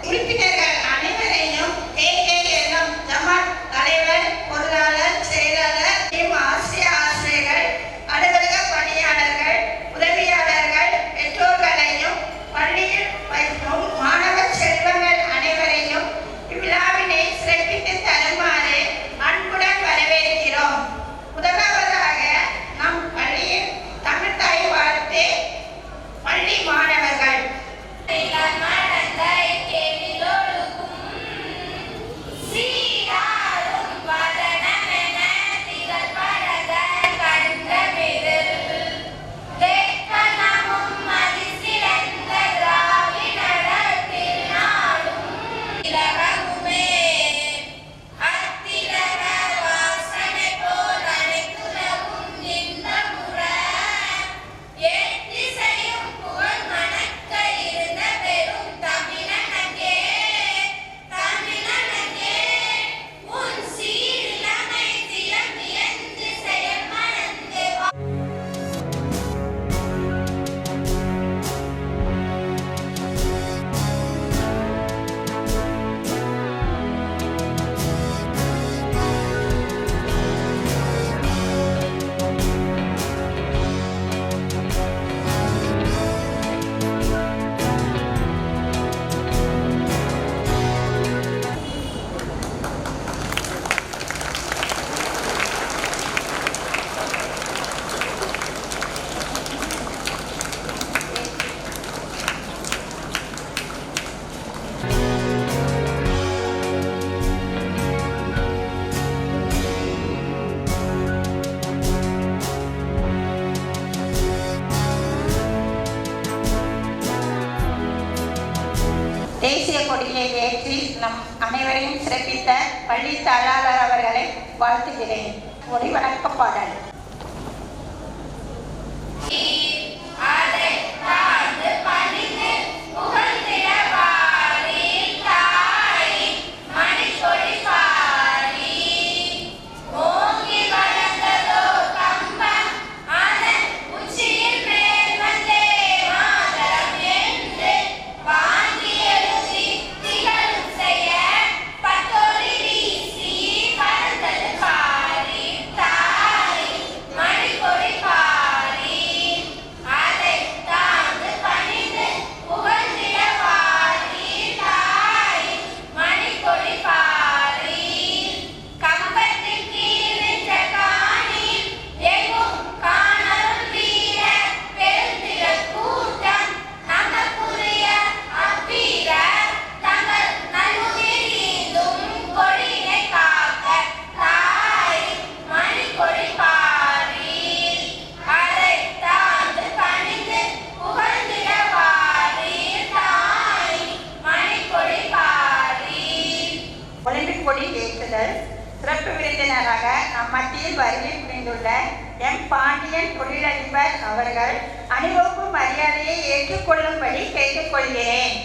உறுப்பினர்கள் அனைவரையும் KKLM ஜமாத் தலைவர், பொருளாளர், செயலாளர், ஆசிரியர்கள், அலுவலக பணியாளர்கள், உதவியாளர்கள், பெற்றோர்களையும் பள்ளியில் வைக்கும் மாணவ செல்வங்கள் அனைவரையும் இவ்விழாவினை சிறப்பித்து தருமாறு அன்புடன் வரவேற்கிறோம். முதலாவதாக நம் பள்ளியின் தமிழ் தாய் வாழ்த்து பள்ளி மாணவர்கள். தேசிய கொடியை ஏற்றி நம் அனைவரையும் சிறப்பித்த பள்ளி தாளாளர் அவர்களை வாழ்த்துகிறேன். கொடி வணக்க பாடல். சிறப்பு விருந்தினராக நம் மத்தியில் வருகை புரிந்துள்ள எம் பாண்டியன் தொழிலதிபர் அவர்கள் அணிவகுப்பு மரியாதையை ஏற்றுக்கொள்ளும்படி கேட்டுக்கொள்கிறேன்.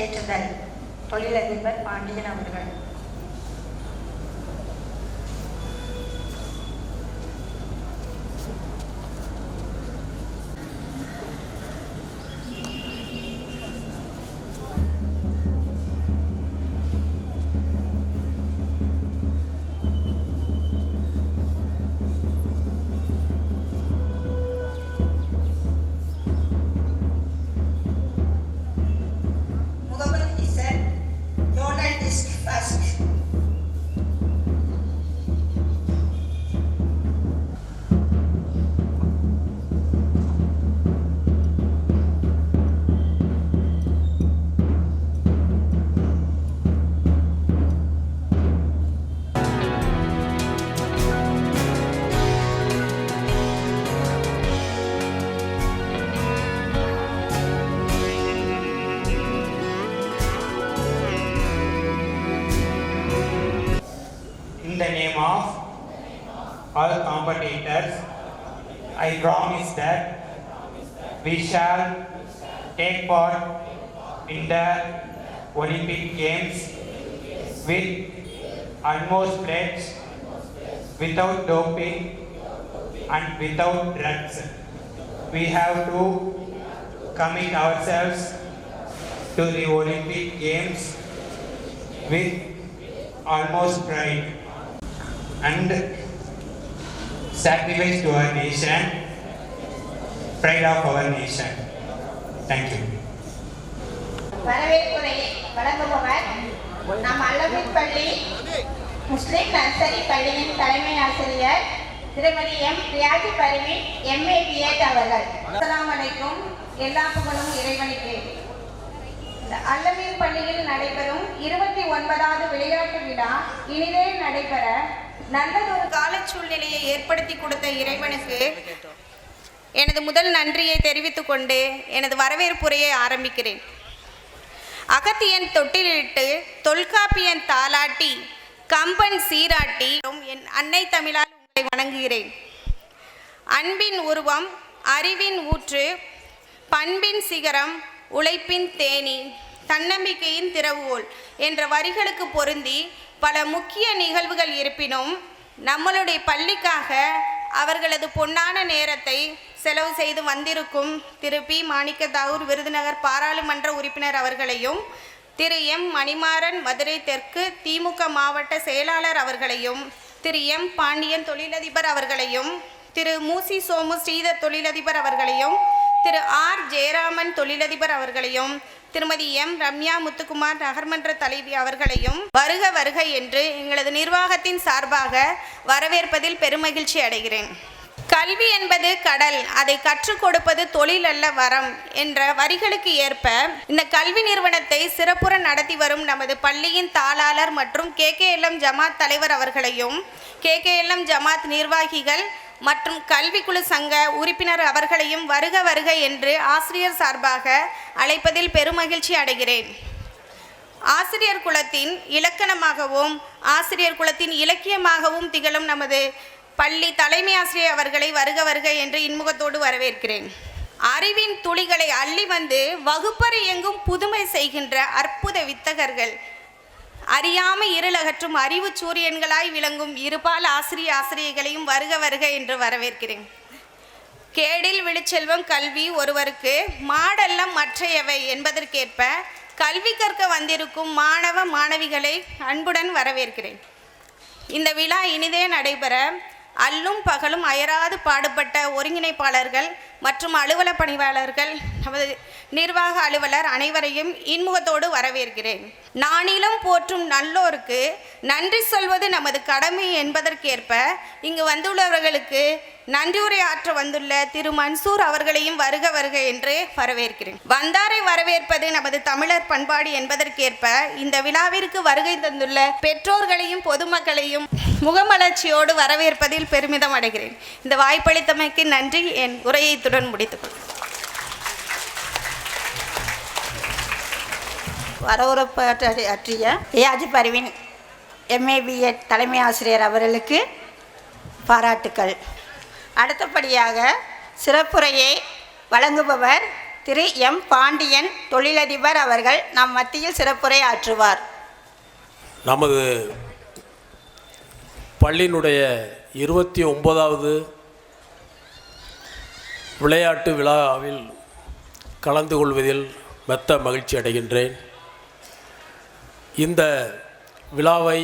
ஏற்றுதல். தொழிலதிபர் பாண்டியன் அவர்கள். In the name of all competitors, I promise that we shall take part in the Olympic Games with utmost pledge, without doping and without drugs. We have to commit ourselves to the Olympic Games with almost pride and sacrifice to our nation, pride of our nation. Thank you. வரவேற்புரையை வழங்குபவர் நம் அல்லமின் பள்ளி முஸ்லிம் nursery பள்ளியின் தலைமை ஆசிரியர் திருமதி M Riyaji Parveen MA B.Ed அவர்கள். அஸ்ஸலாமு அலைக்கும். எல்லா புகழும் இறைவனுக்கு. அல்லமீன் பள்ளியில் நடைபெறும் 29வது விளையாட்டு விழா இனிதே நடைபெற நல்லதொரு கால சூழ்நிலையை ஏற்படுத்தி கொடுத்த இறைவனுக்கு எனது முதல் நன்றியை தெரிவித்துக் கொண்டு எனது வரவேற்புரையை ஆரம்பிக்கிறேன். அகத்தியன் தொட்டிலிட்டு தொல்காப்பியன் தாலாட்டி கம்பன் சீராட்டி என் அன்னை தமிழால் உங்களை வணங்குகிறேன். அன்பின் உருவம், அறிவின் ஊற்று, பண்பின் சிகரம், உழைப்பின் தேனி, தன்னம்பிக்கையின் திறவுகோல் என்ற வரிகளுக்கு பொருந்தி பல முக்கிய நிகழ்வுகள் இருப்பினும் நம்மளுடைய பள்ளிக்காக அவர்களது பொன்னான நேரத்தை செலவு செய்து வந்திருக்கும் திரு பி. மாணிக்க தாகூர் விருதுநகர் பாராளுமன்ற உறுப்பினர் அவர்களையும், திரு எம். மணிமாறன் மதுரை தெற்கு திமுக மாவட்ட செயலாளர் அவர்களையும், திரு எம். பாண்டியன் தொழிலதிபர் அவர்களையும், திரு மூசி சோமு ஸ்ரீதர் தொழிலதிபர் அவர்களையும், திரு ஆர். ஜெயராமன் தொழிலதிபர் அவர்களையும், திருமதி எம். ரம்யா முத்துக்குமார் நகர்மன்ற தலைவி அவர்களையும் வருக வருக என்று எங்களது நிர்வாகத்தின் சார்பாக வரவேற்பதில் பெருமகிழ்ச்சி அடைகிறேன். கல்வி என்பது கடல், அதை கற்றுக் கொடுப்பது தொழில் அல்ல வரம் என்ற வரிகளுக்கு ஏற்ப இந்த கல்வி நிறுவனத்தை சிறப்புற நடத்தி வரும் நமது பள்ளியின் தாளாளர் மற்றும் KKLM ஜமாத் தலைவர் அவர்களையும், KKLM ஜமாத் நிர்வாகிகள் மற்றும் கல்விக்குழு சங்க உறுப்பினர் அவர்களையும் வருக வருக என்று ஆசிரியர் சார்பாக அழைப்பதில் பெருமகிழ்ச்சி அடைகிறேன். ஆசிரியர் குலத்தின் இலக்கணமாகவும் ஆசிரியர் குலத்தின் இலக்கியமாகவும் திகழும் நமது பள்ளி தலைமை ஆசிரியர் அவர்களை வருக வருக என்று இன்முகத்தோடு வரவேற்கிறேன். அறிவின் துளிகளை அள்ளி வந்து வகுப்பறை எங்கும் புதுமை செய்கின்ற அற்புத வித்தகர்கள், அறியாமை இருளகற்றும் அறிவு சூரியன்களாய் விளங்கும் இருபால் ஆசிரியர்களையும் வருக வருக என்று வரவேற்கிறேன். கேடில் விழுச்செல்வம் கல்வி ஒருவருக்கு மாடல்ல மற்றையவை என்பதற்கேற்ப கல்வி கற்க வந்திருக்கும் மாணவ மாணவிகளை அன்புடன் வரவேற்கிறேன். இந்த விழா இனிதே நடைபெற அல்லும் பகலும் அயராது பாடுபட்ட ஒருங்கிணைப்பாளர்கள் மற்றும் அலுவல பணியாளர்கள், நமது நிர்வாக அலுவலர் அனைவரையும் இன்முகத்தோடு வரவேற்கிறேன். நானிலம் போற்றும் நல்லோருக்கு நன்றி சொல்வது நமது கடமை என்பதற்கேற்ப இங்கு வந்துள்ளவர்களுக்கு நன்றியுரை ஆற்ற வந்துள்ள திரு மன்சூர் அவர்களையும் வருக வருக என்று வரவேற்கிறேன். வந்தாரை வரவேற்பது நமது தமிழர் பண்பாடு என்பதற்கேற்ப இந்த விழாவிற்கு வருகை தந்துள்ள பெற்றோர்களையும் பொதுமக்களையும் முகமலர்ச்சியோடு வரவேற்பதில் பெருமிதம் அடைகிறேன். இந்த வாய்ப்பளித்தமைக்கு நன்றி. என் உரையை இத்துடன் முடித்துக்கொள்கிறேன். வரவுரையாற்றிய ரியாஜி பர்வீன் MA B.Ed தலைமை ஆசிரியர் அவர்களுக்கு பாராட்டுக்கள். அடுத்தபடியாக சிறப்புரையை வழங்குபவர் திரு எம் பாண்டியன் தொழிலதிபர் அவர்கள் நம் மத்தியில் சிறப்புரை ஆற்றுவார். நமது பள்ளியினுடைய 29வது விளையாட்டு விழாவில் கலந்து கொள்வதில் மெத்த மகிழ்ச்சி அடைகின்றேன். இந்த விழாவை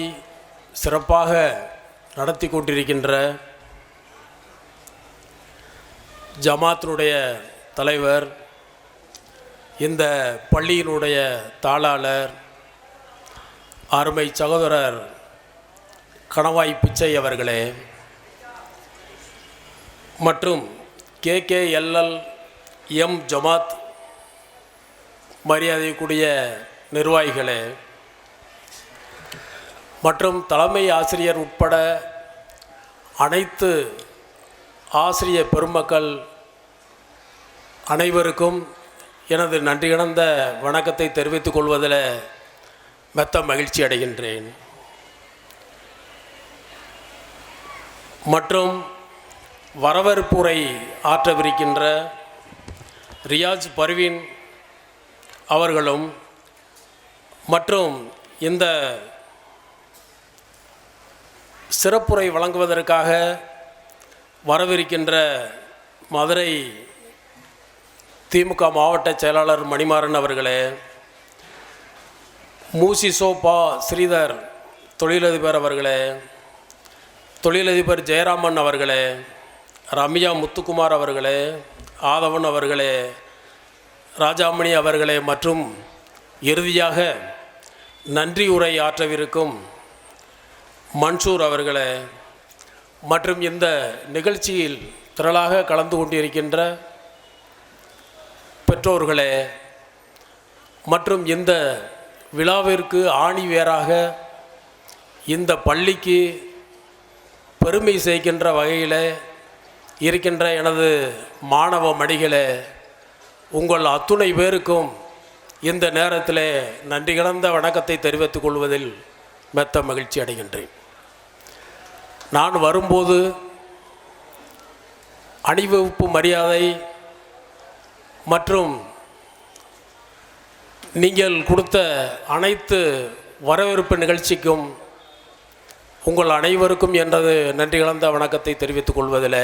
சிறப்பாக நடத்தி கொண்டிருக்கின்ற ஜமாத்தினுடைய தலைவர், இந்த பள்ளியினுடைய தாளாளர், அருமை சகோதரர் கணவாய் பிச்சை அவர்களே, மற்றும் KKLL எம் ஜமாத் மரியாதைக்குரிய நிர்வாகிகளே, மற்றும் தலைமை ஆசிரியர் உட்பட அனைத்து ஆசிரிய பெருமக்கள் அனைவருக்கும் எனது நன்றி கடந்த வணக்கத்தை தெரிவித்துக் கொள்வதில் மெத்த மகிழ்ச்சி அடைகின்றேன். மற்றும் வரவேற்புரை ஆற்றவிருக்கின்ற ரியாஜ் பர்வீன் அவர்களும் மற்றும் இந்த சிறப்புரை வழங்குவதற்காக வரவிருக்கின்ற மதுரை திமுக மாவட்ட செயலாளர் மணிமாறன் அவர்களே, மூசிசோபா ஸ்ரீதர் தொழிலதிபர் அவர்களே, தொழிலதிபர் ஜெயராமன் அவர்களே, ரம்யா முத்துக்குமார் அவர்களே, ஆதவன் அவர்களே, ராஜாமணி அவர்களே, மற்றும் இறுதியாக நன்றி உரை ஆற்றவிருக்கும் மன்சூர் அவர்களே, மற்றும் இந்த நிகழ்ச்சியில் திரளாக கலந்து கொண்டிருக்கின்ற பெற்றோர்களே, மற்றும் இந்த விழாவிற்கு ஆணிவேராக இந்த பள்ளிக்கு பெருமை சேர்க்கின்ற வகையில் இருக்கின்ற எனது மாணவ மணிகளே, உங்கள் அத்துணை பேருக்கும் இந்த நேரத்தில் நன்றி கலந்த வணக்கத்தை தெரிவித்துக் கொள்வதில் மெத்த மகிழ்ச்சி அடைகின்றேன். நான் வரும்போது அணிவகுப்பு மரியாதை மற்றும் நீங்கள் கொடுத்த அனைத்து வரவேற்பு நிகழ்ச்சிக்கும் உங்கள் அனைவருக்கும் எனது நன்றி கலந்த வணக்கத்தை தெரிவித்துக் கொள்வதில்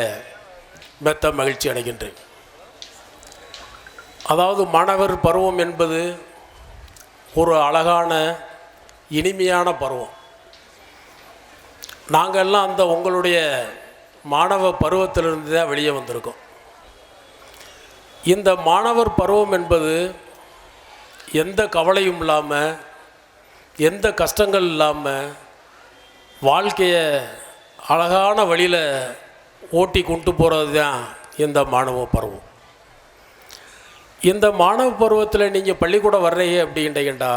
மெத்த மகிழ்ச்சி அடைகின்றேன். அதாவது மாணவர் பருவம் என்பது ஒரு அழகான இனிமையான பருவம். நாங்கள்லாம் அந்த உங்களுடைய மாணவ பருவத்திலிருந்து தான் வெளியே வந்திருக்கோம். இந்த மாணவர் பருவம் என்பது எந்த கவலையும் இல்லாமல், எந்த கஷ்டங்கள் இல்லாமல் வாழ்க்கையை அழகான வழியில் ஓட்டி கொண்டு போகிறது தான் இந்த மாணவ பருவம். இந்த மாணவ பருவத்தில் நீங்கள் பள்ளிக்கூடம் வர்றீங்க அப்படின்ட்டீங்கன்னா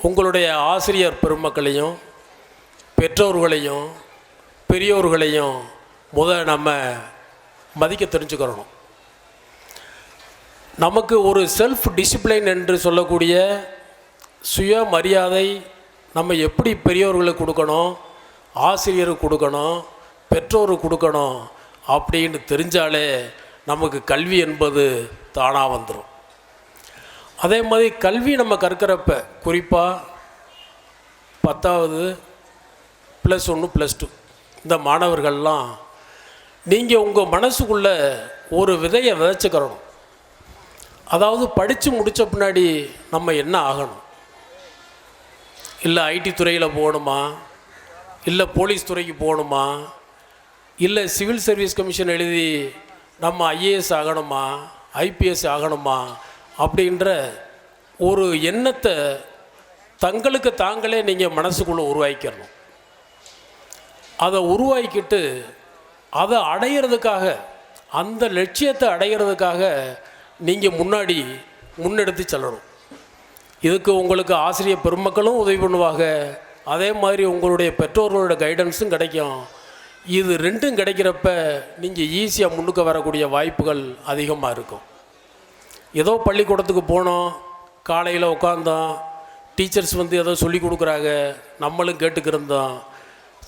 உங்களுடைய ஆசிரியர் பெருமக்களையும் பெற்றோர்களையும் பெரியோர்களையும் நம்ம மதிக்க தெரிஞ்சுக்கிறணும். நமக்கு ஒரு செல்ஃப் டிசிப்ளின் என்று சொல்லக்கூடிய சுய மரியாதை நம்ம எப்படி பெரியோர்களுக்கு கொடுக்கணும், ஆசிரியருக்கு கொடுக்கணும், பெற்றோருக்கு கொடுக்கணும் அப்படின்னு தெரிஞ்சாலே நமக்கு கல்வி என்பது தானாக வந்துடும். அதே மாதிரி கல்வி நம்ம கற்கிறப்ப குறிப்பாக 10வது +1 +2 இந்த மாணவர்கள்லாம் நீங்கள் உங்கள் மனசுக்குள்ளே ஒரு விதையை விதைச்சிக்கிறணும். அதாவது படித்து முடித்த பின்னாடி நம்ம என்ன ஆகணும், இல்லை ஐடி துறையில் போகணுமா, இல்லை போலீஸ் துறைக்கு போகணுமா, இல்லை சிவில் சர்வீஸ் கமிஷன் எழுதி நம்ம ஐஏஎஸ் ஆகணுமா, ஐபிஎஸ் ஆகணுமா அப்படின்ற ஒரு எண்ணத்தை தங்களுக்கு தாங்களே நீங்கள் மனசுக்குள்ளே உருவாக்கிடணும். அதை உருவாக்கிட்டு அதை அடையிறதுக்காக, அந்த லட்சியத்தை அடையிறதுக்காக நீங்கள் முன்னெடுத்து செல்லணும். இதுக்கு உங்களுக்கு ஆசிரியர் பெருமக்களும் உதவி பண்ணுவாங்க, அதே மாதிரி உங்களுடைய பெற்றோர்களோட கைடன்ஸும் கிடைக்கும். இது ரெண்டும் கிடைக்கிறப்ப நீங்கள் ஈஸியாக முன்னுக்கு வரக்கூடிய வாய்ப்புகள் அதிகமாக இருக்கும். ஏதோ பள்ளிக்கூடத்துக்கு போனோம், காலையில் உட்காந்தோம், டீச்சர்ஸ் ஏதோ சொல்லி கொடுக்குறாங்க, நம்மளும் கேட்டுக்கிருந்தோம்,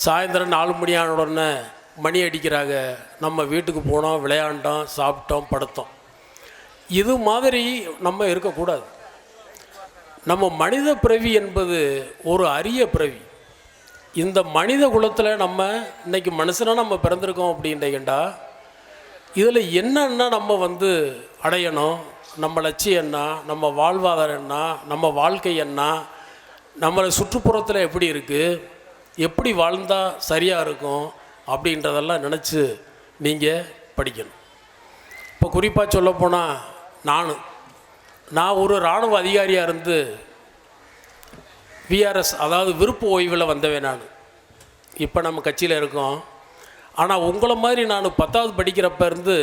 சாயந்தரம் 4 மணி ஆன உடனே மணி அடிக்கிறாங்க, நம்ம வீட்டுக்கு போனோம், விளையாண்டோம், சாப்பிட்டோம், படுத்தோம். இது மாதிரி நம்ம இருக்கக்கூடாது. நம்ம மனித பிறவி என்பது ஒரு அரிய பிறவி. இந்த மனித குலத்தில் நம்ம இன்றைக்கி மனுஷனாக நம்ம பிறந்திருக்கோம் அப்படின்றீங்கண்டா, இதில் என்னென்னா நம்ம வந்து அடையணும், நம்ம லட்சியம் என்ன, நம்ம வாழ்வாதாரம் என்ன, நம்ம வாழ்க்கை என்ன, நம்மளை சுற்றுப்புறத்தில் எப்படி இருக்குது, எப்படி வாழ்ந்தால் சரியாக இருக்கும் அப்படின்றதெல்லாம் நினச்சி நீங்கள் படிக்கணும். இப்போ குறிப்பாக சொல்லப்போனால் நான் ஒரு இராணுவ அதிகாரியாக இருந்து விஆர்எஸ் அதாவது விருப்ப ஓய்வில் வந்தவேன். நான் இப்போ நம்ம கட்சியில் இருக்கோம். ஆனால் உங்களை மாதிரி நான் 10வது படிக்கிறப்ப இருந்து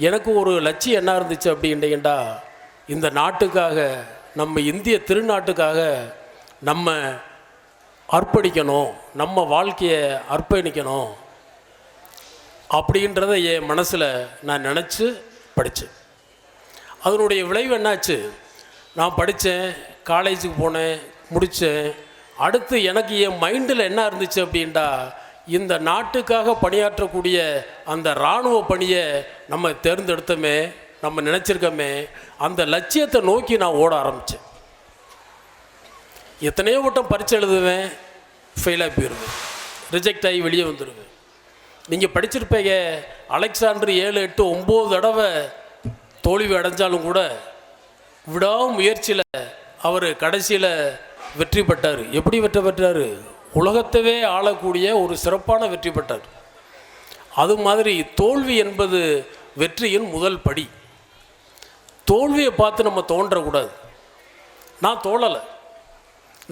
எனக்கு ஒரு லட்சியம் என்ன இருந்துச்சு அப்படின்ட்டீங்கண்டா, இந்த நாட்டுக்காக, நம்ம இந்திய திருநாட்டுக்காக நம்ம அர்ப்பணிக்கணும், நம்ம வாழ்க்கையை அர்ப்பணிக்கணும் அப்படின்றத என் மனசில் நான் நினச்சி படித்தேன். அதனுடைய விளைவு என்னாச்சு, நான் படித்தேன், காலேஜுக்கு போனேன், முடித்தேன். அடுத்து எனக்கு என் மைண்டில் என்ன இருந்துச்சு அப்படின்டா, இந்த நாட்டுக்காக பணியாற்றக்கூடிய அந்த இராணுவ பணியை நம்ம தேர்ந்தெடுத்தோமே, நம்ம நினச்சிருக்கோமே, அந்த லட்சியத்தை நோக்கி நான் ஓட ஆரம்பித்தேன். எத்தனையோ வட்டம் பரீட்சை எழுதுவேன், ஃபெயிலாக போயிடுவேன், ரிஜெக்ட் ஆகி வெளியே வந்துடுவேன். நீங்கள் படிச்சிருப்பீங்க, அலெக்சாண்டர் 7, 8, 9 தடவை தோல்வி அடைஞ்சாலும் கூட விடாமுயற்சியில் அவர் கடைசியில் வெற்றி பெற்றார். எப்படி வெற்றி பெற்றார்? உலகத்தவே ஆளக்கூடிய ஒரு சிறப்பான வெற்றி பெற்றார். அது மாதிரி தோல்வி என்பது வெற்றியின் முதல் படி. தோல்வியை பார்த்து நம்ம தோன்றக்கூடாது. நான் தோழலை,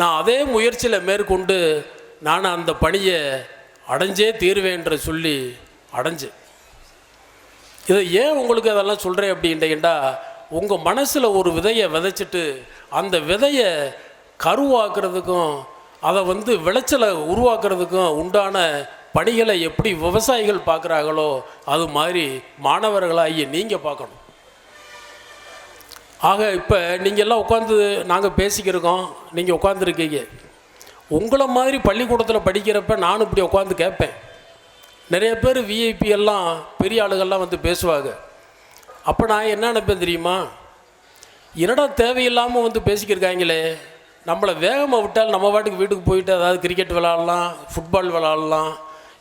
நான் அதே முயற்சியில் மேற்கொண்டு நான் அந்த பணியை அடைஞ்சே தீர்வேன்ற சொல்லி அடைஞ்சேன். இதை ஏன் உங்களுக்கு அதெல்லாம் சொல்கிறேன் அப்படின்ட்டீங்கண்டா, உங்கள் மனசில் ஒரு விதையை விதைச்சிட்டு அந்த விதையை கருவாக்குறதுக்கும் அதை வந்து விளைச்சலை உருவாக்குறதுக்கும் உண்டான பணிகளை எப்படி விவசாயிகள் பார்க்குறாங்களோ அது மாதிரி மாணவர்களாகிய நீங்கள் பார்க்கணும். ஆக இப்போ நீங்கள் எல்லாம் உட்காந்து நாங்கள் பேசிக்கிருக்கோம், நீங்கள் உட்காந்துருக்கீங்க. உங்களை மாதிரி பள்ளிக்கூடத்தில் படிக்கிறப்ப நானும் இப்படி உட்காந்து கேட்பேன். நிறைய பேர் விஐபி எல்லாம் பெரிய ஆளுகள்லாம் வந்து பேசுவாங்க. அப்போ நான் என்ன நினைப்பேன் தெரியுமா, என்னடா தேவையில்லாமல் வந்து பேசிக்கிருக்காங்களே, நம்மளை வேகமாக விட்டால் நம்ம பாட்டுக்கு வீட்டுக்கு போயிட்டு அதாவது கிரிக்கெட் விளாட்லாம், ஃபுட்பால் விளாட்லாம்,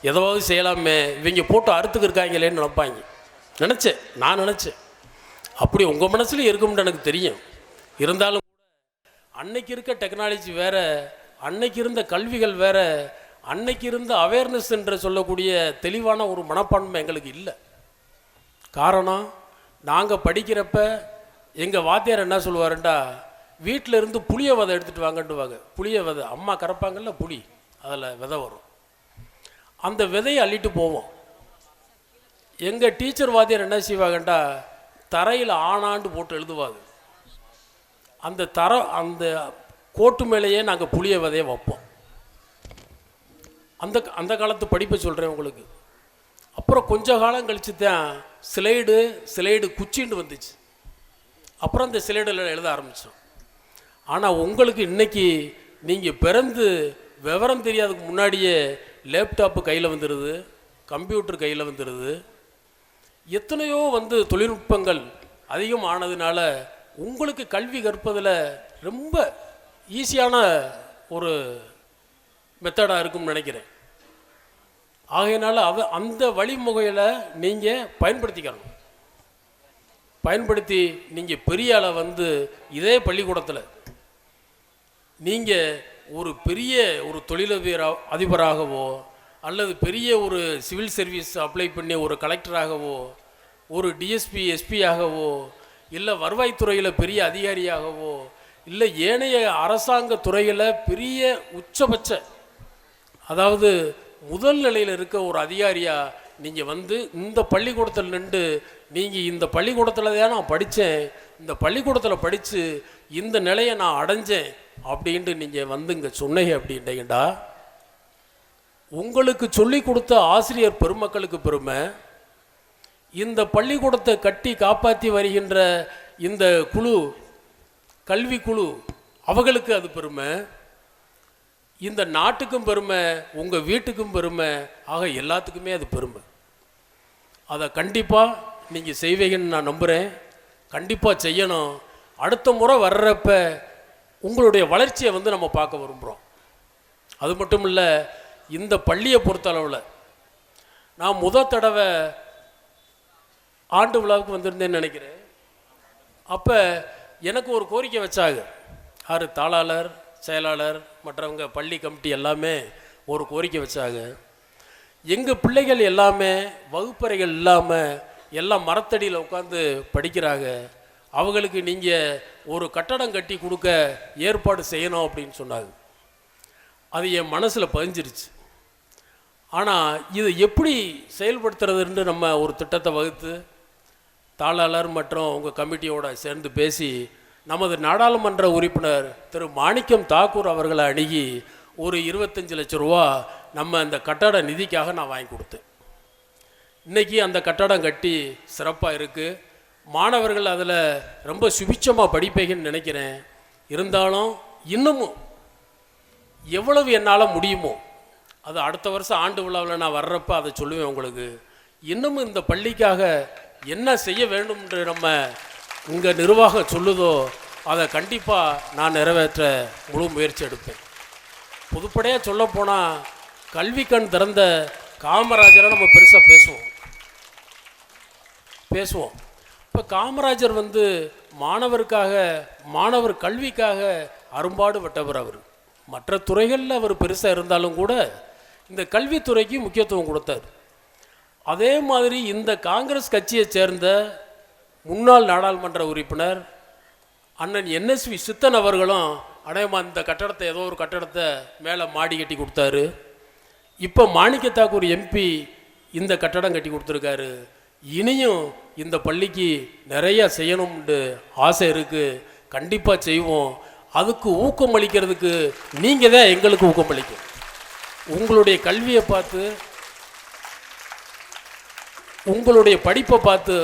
எதாவது செய்யலாமே, இவங்க போட்டு அறுத்துக்கு இருக்காங்களேன்னு நினப்பாங்க. நான் நினச்சேன். அப்படி உங்கள் மனசுலையும் இருக்கும்னு எனக்கு தெரியும். இருந்தாலும் அன்னைக்கு இருக்க டெக்னாலஜி வேறு, அன்னைக்கு இருந்த கல்விகள் வேறு, அன்னைக்கு இருந்த அவேர்னஸ் என்று சொல்லக்கூடிய தெளிவான ஒரு மனப்பான்மை எங்களுக்கு இல்லை. காரணம், நாங்கள் படிக்கிறப்ப எங்கள் வாத்தியார் என்ன சொல்லுவாருண்டா, வீட்டில் இருந்து புளிய விதை எடுத்துகிட்டு வாங்கன்ட்டுவாங்க. புளிய விதை அம்மா கறப்பாங்கல்ல, புளி, அதில் விதை வரும். அந்த விதையை அள்ளிட்டு போவோம். எங்கள் டீச்சர் வாத்தியார் என்ன செய்வாங்கண்டா, தரையில் ஆனாண்டு போட்டு எழுதுவாங்க. அந்த கோட்டு மேலேயே நாங்கள் புளிய விதையை வைப்போம். அந்த காலத்து படிப்பை சொல்கிறேன் உங்களுக்கு. அப்புறம் கொஞ்ச காலம் கழித்து தான் ஸ்லைடு குச்சின்னு வந்துச்சு. அப்புறம் அந்த ஸ்லைடில் எழுத ஆரம்பித்தோம். ஆனால் உங்களுக்கு இன்றைக்கி நீங்கள் பிறந்து விவரம் தெரியாததுக்கு முன்னாடியே லேப்டாப்பு கையில் வந்துடுது, கம்ப்யூட்டர் கையில் வந்துடுது. எத்தனையோ வந்து தொழில்நுட்பங்கள் அதிகம் ஆனதுனால உங்களுக்கு கல்வி கற்பதில் ரொம்ப ஈஸியான ஒரு மெத்தடாக இருக்கும்னு நினைக்கிறேன். ஆகையினால அந்த வழிமுறையில் நீங்கள் பயன்படுத்திக்கணும். பயன்படுத்தி நீங்கள் பெரிய ஆளை வந்து இதே பள்ளிக்கூடத்தில் நீங்கள் ஒரு பெரிய ஒரு தொழிலதிபர் அதிபராகவோ அல்லது பெரிய ஒரு சிவில் சர்வீஸ் அப்ளை பண்ணி ஒரு கலெக்டராகவோ ஒரு டிஎஸ்பி எஸ்பியாகவோ இல்லை வருவாய்த்துறையில் பெரிய அதிகாரியாகவோ இல்லை ஏனைய அரசாங்க துறையில் பெரிய உச்சபட்ச அதாவது முதல் நிலையில் இருக்க ஒரு அதிகாரியாக நீங்கள் வந்து இந்த பள்ளிக்கூடத்தில் நின்று நீங்கள் இந்த பள்ளிக்கூடத்தில் தான் நான் படித்தேன், இந்த பள்ளிக்கூடத்தில் படித்து இந்த நிலையை நான் அடைஞ்சேன் அப்படின்ட்டு நீங்கள் வந்து இங்கே சொன்னீங்க அப்படின்ட்டீங்கடா, உங்களுக்கு சொல்லி கொடுத்த ஆசிரியர் பெருமக்களுக்கு பெருமை, இந்த பள்ளிக்கூடத்தை கட்டி காப்பாற்றி வருகின்ற இந்த குழு, கல்வி குழு, அவங்களுக்கு அது பெருமை, இந்த நாட்டுக்கும் பெருமை, உங்கள் வீட்டுக்கும் பெருமை, ஆக எல்லாத்துக்குமே அது பெருமை. அதை கண்டிப்பாக நீங்கள் செய்வீங்கன்னு நான் நம்புகிறேன். கண்டிப்பாக செய்யணும். அடுத்த முறை வர்றப்ப உங்களுடைய வளர்ச்சியை வந்து நம்ம பார்க்க விரும்புகிறோம். அது மட்டும் இல்லை, இந்த பள்ளியை பொறுத்தளவில் நான் தடவை ஆண்டு விழாவுக்கு வந்திருந்தேன்னு நினைக்கிறேன். அப்போ எனக்கு ஒரு கோரிக்கை வச்சாங்க. யார்? தாளாளர், செயலாளர், மற்றவங்க பள்ளி கமிட்டி எல்லாமே ஒரு கோரிக்கை வச்சாங்க. எங்கள் பிள்ளைகள் எல்லாமே வகுப்பறைகள் இல்லாமல் எல்லாம் மரத்தடியில் உட்காந்து படிக்கிறாங்க, அவங்களுக்கு நீங்கள் ஒரு கட்டடம் கட்டி கொடுக்க ஏற்பாடு செய்யணும் அப்படின்னு சொன்னாங்க. அது என் மனசில் பதிஞ்சிருச்சு. ஆனால் இதை எப்படி செயல்படுத்துறதுன்னு நம்ம ஒரு திட்டத்தை வகுத்து தாளாளர் மற்றும் உங்கள் கமிட்டியோட சேர்ந்து பேசி நமது நாடாளுமன்ற உறுப்பினர் திரு மாணிக்கம் தாக்கூர் அவர்களை அணுகி ஒரு 25 லட்சம் ரூபா நம்ம அந்த கட்டட நிதிக்காக நான் வாங்கி கொடுத்தேன். இன்றைக்கி அந்த கட்டடம் கட்டி சிறப்பாக இருக்குது. மாணவர்கள் அதில் ரொம்ப சுபிட்சமாக படிப்பீங்கன்னு நினைக்கிறேன். இருந்தாலும் இன்னமும் எவ்வளவு என்னால் முடியுமோ அது அடுத்த வருஷம் ஆண்டு விழாவில் நான் வர்றப்ப அதை சொல்லுவேன் உங்களுக்கு. இன்னமும் இந்த பள்ளிக்காக என்ன செய்ய வேண்டும் என்று நம்ம இங்கே நிர்வாகம் சொல்லுதோ அதை கண்டிப்பாக நான் நிறைவேற்ற முழு முயற்சி எடுப்பேன். பொதுப்படையாக சொல்லப்போனால் கல்வி கண் திறந்த காமராஜரை நம்ம பெருசாக பேசுவோம். இப்போ காமராஜர் வந்து மாணவர் கல்விக்காக அரும்பாடுபட்டவர். அவர் மற்ற துறைகளில் அவர் பெருசாக இருந்தாலும் கூட இந்த கல்வித்துறைக்கு முக்கியத்துவம் கொடுத்தார். அதே மாதிரி இந்த காங்கிரஸ் கட்சியை சேர்ந்த முன்னாள் நாடாளுமன்ற உறுப்பினர் அண்ணன் NSV சித்தன் அவர்களும் அநேகமாக இந்த கட்டடத்தை ஏதோ ஒரு கட்டடத்தை மேலே மாடி கட்டி கொடுத்தாரு. இப்போ மாணிக்க தாக்கூர் MP இந்த கட்டடம் கட்டி கொடுத்துருக்காரு. இனியும் இந்த பள்ளிக்கு நிறைய செய்யணும்னு ஆசை இருக்குது. கண்டிப்பாக செய்வோம். அதுக்கு ஊக்கம் அளிக்கிறதுக்கு நீங்கள் தான் எங்களுக்கு ஊக்கம் அளிக்கும். உங்களுடைய கல்வியை பார்த்து, உங்களுடைய படிப்பை பார்த்து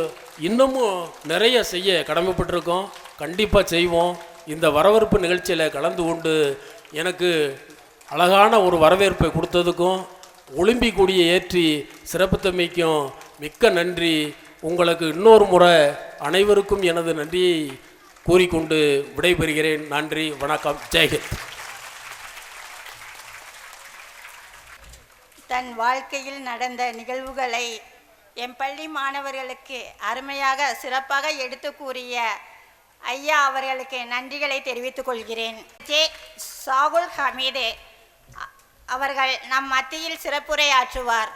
இன்னமும் நிறைய செய்ய கடமைப்பட்டிருக்கோம். கண்டிப்பாக செய்வோம். இந்த வரவேற்பு நிகழ்ச்சியில் கலந்து கொண்டு எனக்கு அழகான ஒரு வரவேற்பை கொடுத்ததுக்கும் ஒலிம்பிக் கொடியை ஏற்றி சிறப்புத்தமைக்கும் மிக்க நன்றி. உங்களுக்கு இன்னொரு முறை அனைவருக்கும் எனது நன்றியை கூறிக்கொண்டு விடைபெறுகிறேன். நன்றி, வணக்கம், ஜெய்ஹிந்த். தன் வாழ்க்கையில் நடந்த நிகழ்வுகளை என் பள்ளி மாணவர்களுக்கு அருமையாக சிறப்பாக எடுத்து கூறிய ஐயா அவர்களுக்கு நன்றிகளை தெரிவித்துக் கொள்கிறேன். சாகுல் ஹமீது அவர்கள் நம் மத்தியில் சிறப்புரை ஆற்றுவார்.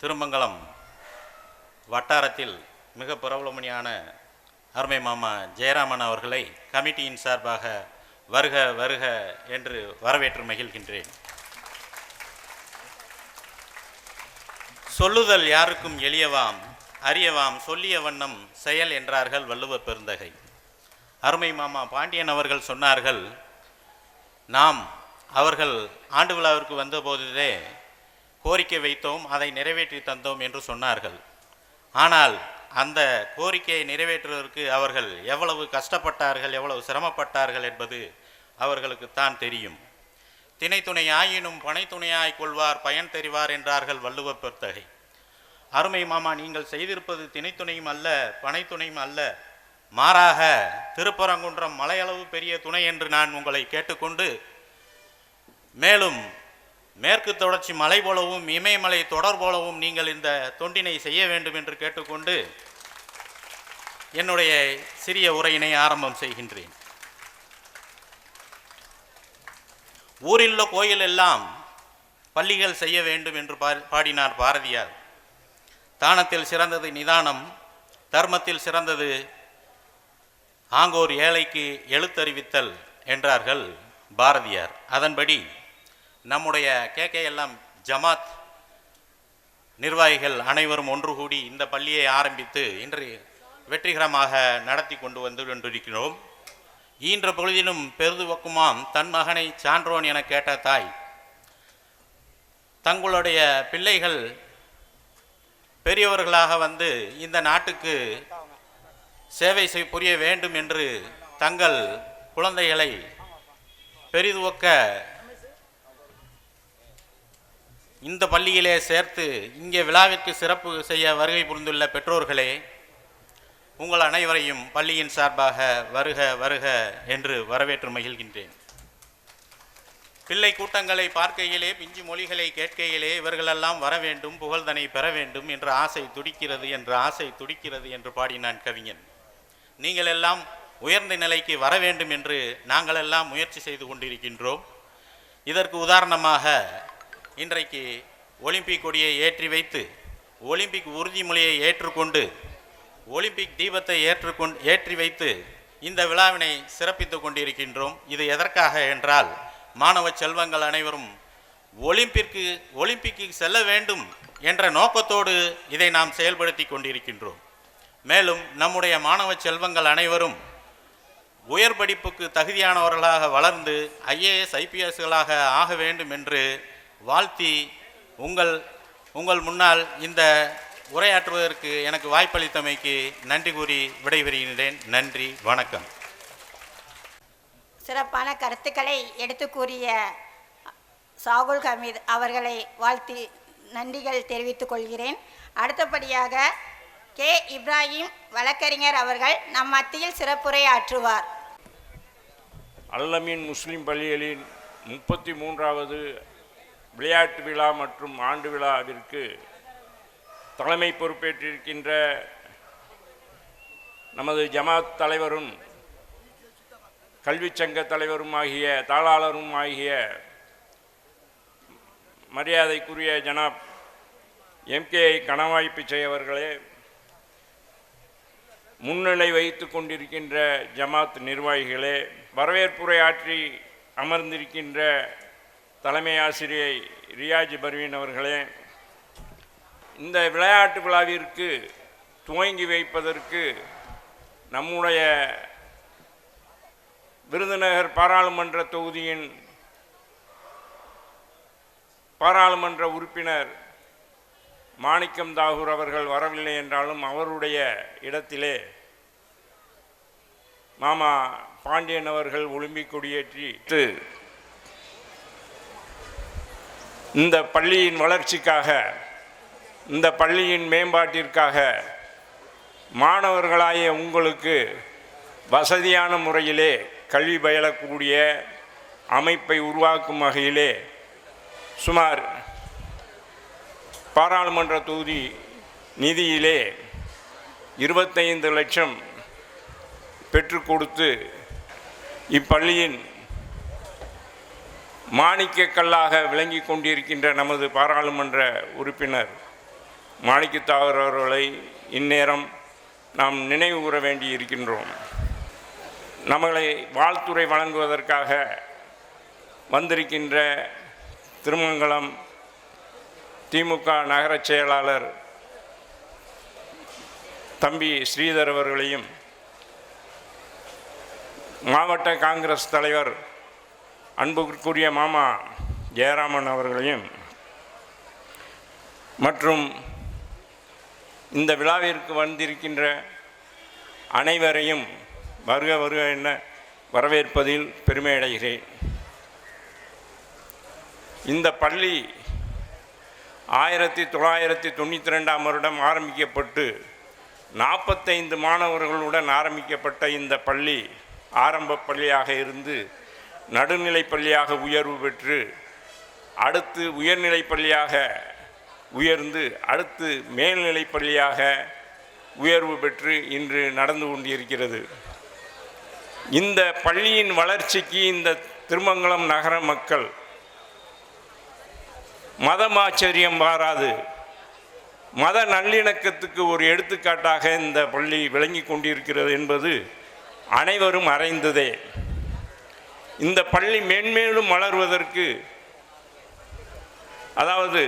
திருமங்கலம் வட்டாரத்தில் மிக பிரபலமணியான அருமை மாமா ஜெயராமன் அவர்களை கமிட்டியின் சார்பாக வருக வருக என்று வரவேற்று மகிழ்கின்றேன். சொல்லுதல் யாருக்கும் எளியவாம், அறியவாம், சொல்லிய வண்ணம் செயல் என்றார்கள் வள்ளுவ பெருந்தகை. அருமை மாமா பாண்டியன் அவர்கள் சொன்னார்கள், நாம் அவர்கள் ஆண்டு விழாவிற்கு வந்தபோதே கோரிக்கை வைத்தோம், அதை நிறைவேற்றி தந்தோம் என்று சொன்னார்கள். ஆனால் அந்த கோரிக்கையை நிறைவேற்றுவதற்கு அவர்கள் எவ்வளவு கஷ்டப்பட்டார்கள், எவ்வளவு சிரமப்பட்டார்கள் என்பது அவர்களுக்குத்தான் தெரியும். திணைத்துணை ஆயினும் பனைத்துணையாய் கொள்வார் பயன் தெரிவார் என்றார்கள் வள்ளுவ பெருந்தகை. அருமை மாமா, நீங்கள் செய்திருப்பது திணைத்துணையும் அல்ல, பனைத்துணையும் அல்ல, மாறாக திருப்பரங்குன்றம் மலையளவு பெரிய துணை என்று நான் உங்களை கேட்டுக்கொண்டு, மேலும் மேற்கு தொடர்ச்சி மலை போலவும் இமயமலை தொடர் போலவும் நீங்கள் இந்த தொண்டினை செய்ய வேண்டும் என்று கேட்டுக்கொண்டு என்னுடைய சிறிய உரையினை ஆரம்பம் செய்கின்றேன். ஊரிலுள்ள கோயில் எல்லாம் பள்ளிகள் செய்ய வேண்டும் என்று பாடினார் பாரதியார். தானத்தில் சிறந்தது நிதானம், தர்மத்தில் சிறந்தது ஆங்கோர் ஏழைக்கு எழுத்தறிவித்தல் என்றார்கள் பாரதியார். அதன்படி நம்முடைய KKLM ஜமாத் நிர்வாகிகள் அனைவரும் ஒன்று கூடி இந்த பள்ளியை ஆரம்பித்து இன்று வெற்றிகரமாக நடத்தி கொண்டு வந்து கொண்டிருக்கிறோம். ஈன்ற பொழுதிலும் பெருதுவக்குமாம் தன் மகனை சான்றோன் என கேட்ட தாய், தங்களுடைய பிள்ளைகள் பெரியவர்களாக வந்து இந்த நாட்டுக்கு சேவை புரிய வேண்டும் என்று தங்கள் குழந்தைகளை பெரிதுவக்க இந்த பள்ளியிலே சேர்த்து இங்கே விழாவிற்கு சிறப்பு செய்ய வருகை புரிந்துள்ள பெற்றோர்களே, உங்கள் அனைவரையும் பள்ளியின் சார்பாக வருக வருக என்று வரவேற்று மகிழ்கின்றேன். பிள்ளை கூட்டங்களை பார்க்கையிலே, பிஞ்சு மொழிகளை கேட்கையிலே இவர்களெல்லாம் வர வேண்டும், புகழ்தனை பெற வேண்டும் என்ற ஆசை துடிக்கிறது என்று பாடினான் கவிஞன். நீங்கள் எல்லாம் உயர்ந்த நிலைக்கு வர வேண்டும் என்று நாங்கள் எல்லாம் முயற்சி செய்து கொண்டிருக்கின்றோம். இதற்கு உதாரணமாக இன்றைக்கு ஒலிம்பிக் கொடியை ஏற்றி வைத்து, ஒலிம்பிக் உறுதிமொழியை ஏற்றுக்கொண்டு, ஒலிம்பிக் தீபத்தை ஏற்றி வைத்து இந்த விழாவினை சிறப்பித்து கொண்டிருக்கின்றோம். இது எதற்காக என்றால், மாணவ செல்வங்கள் அனைவரும் ஒலிம்பிக்கு செல்ல வேண்டும் என்ற நோக்கத்தோடு இதை நாம் செயல்படுத்தி கொண்டிருக்கின்றோம். மேலும் நம்முடைய மாணவ செல்வங்கள் அனைவரும் உயர் படிப்புக்கு தகுதியானவர்களாக வளர்ந்து IAS IPSகளாக ஆக வேண்டும் என்று வாழ்த்தி உங்கள் முன்னால் இந்த உரையாற்றுவதற்கு எனக்கு வாய்ப்பளித்தமைக்கு நன்றி கூறி விடைபெறுகின்றேன். நன்றி, வணக்கம். சிறப்பான கருத்துக்களை எடுத்து கூறிய சாகுல் ஹமீத் அவர்களை வாழ்த்தி நன்றிகள் தெரிவித்துக் கொள்கிறேன். அடுத்தபடியாக கே இப்ராஹிம் வழக்கறிஞர் அவர்கள் நம் மத்தியில் சிறப்புரை ஆற்றுவார். அல்லமீன் முஸ்லிம் பள்ளிகளின் 33வது விளையாட்டு விழா மற்றும் ஆண்டு விழாவிற்கு தலைமை பொறுப்பேற்றிருக்கின்ற நமது ஜமாத் தலைவரும் கல்விச்சங்க தலைவரும் ஆகிய தாளாளரும் ஆகிய மரியாதைக்குரிய ஜனாப் MK கணவாய் பிச்சை அவர்களே, முன்னிலை வைத்து கொண்டிருக்கின்ற ஜமாத் நிர்வாகிகளே, வரவேற்புரை ஆற்றி அமர்ந்திருக்கின்ற தலைமை ஆசிரியை ரியாஜ் பர்வீன் அவர்களே, இந்த விளையாட்டு விழாவிற்கு துவங்கி வைப்பதற்கு நம்முடைய விருதுநகர் பாராளுமன்ற தொகுதியின் பாராளுமன்ற உறுப்பினர் மாணிக்கம் தாகூர் அவர்கள் வரவில்லை என்றாலும் அவருடைய இடத்திலே மாமா பாண்டியன் அவர்கள் ஒலிம்பிக் கொடியேற்றி இந்த பள்ளியின் வளர்ச்சிக்காக, இந்த பள்ளியின் மேம்பாட்டிற்காக மாணவர்களாகிய உங்களுக்கு வசதியான முறையிலே கல்வி பயிலக்கூடிய அமைப்பை உருவாக்கும் வகையிலே சுமார் பாராளுமன்ற தொகுதி நிதியிலே 25 லட்சம் பெற்று கொடுத்து இப்பள்ளியின் மாணிக்கக்கல்லாக விளங்கி கொண்டிருக்கின்ற நமது பாராளுமன்ற உறுப்பினர் மாணிக்கத்தாகூர் அவர்களை இந்நேரம் நாம் நினைவு கூற வேண்டி இருக்கின்றோம். நம்மளை வாழ்த்துரை வழங்குவதற்காக வந்திருக்கின்ற திருமங்கலம் திமுக நகரச் செயலாளர் தம்பி ஸ்ரீதர் அவர்களையும், மாவட்ட காங்கிரஸ் தலைவர் அன்புக்குரிய மாமா ஜெயராமன் அவர்களையும் மற்றும் இந்த விழாவிற்கு வந்திருக்கின்ற அனைவரையும் வருக வருக என வரவேற்பதில் பெருமை அடைகிறேன். இந்த பள்ளி 1992ஆம் வருடம் ஆரம்பிக்கப்பட்டு 45 மாணவர்களுடன் ஆரம்பிக்கப்பட்ட இந்த பள்ளி ஆரம்ப பள்ளியாக இருந்து நடுநிலை பள்ளியாக உயர்வு பெற்று, அடுத்து உயர்நிலை பள்ளியாக உயர்ந்து, அடுத்து மேல்நிலை பள்ளியாக உயர்வு பெற்று இன்று நடந்து கொண்டிருக்கிறது. இந்த பள்ளியின் வளர்ச்சிக்கு இந்த திருமங்கலம் நகர மக்கள் மதமாச்சரியம் பாராது மத நல்லிணக்கத்துக்கு ஒரு எடுத்துக்காட்டாக இந்த பள்ளி விளங்கி கொண்டிருக்கிறது என்பது அனைவரும் அறிந்ததே. இந்த பள்ளி மென்மேலும் வளர்வதற்கு, அதாவது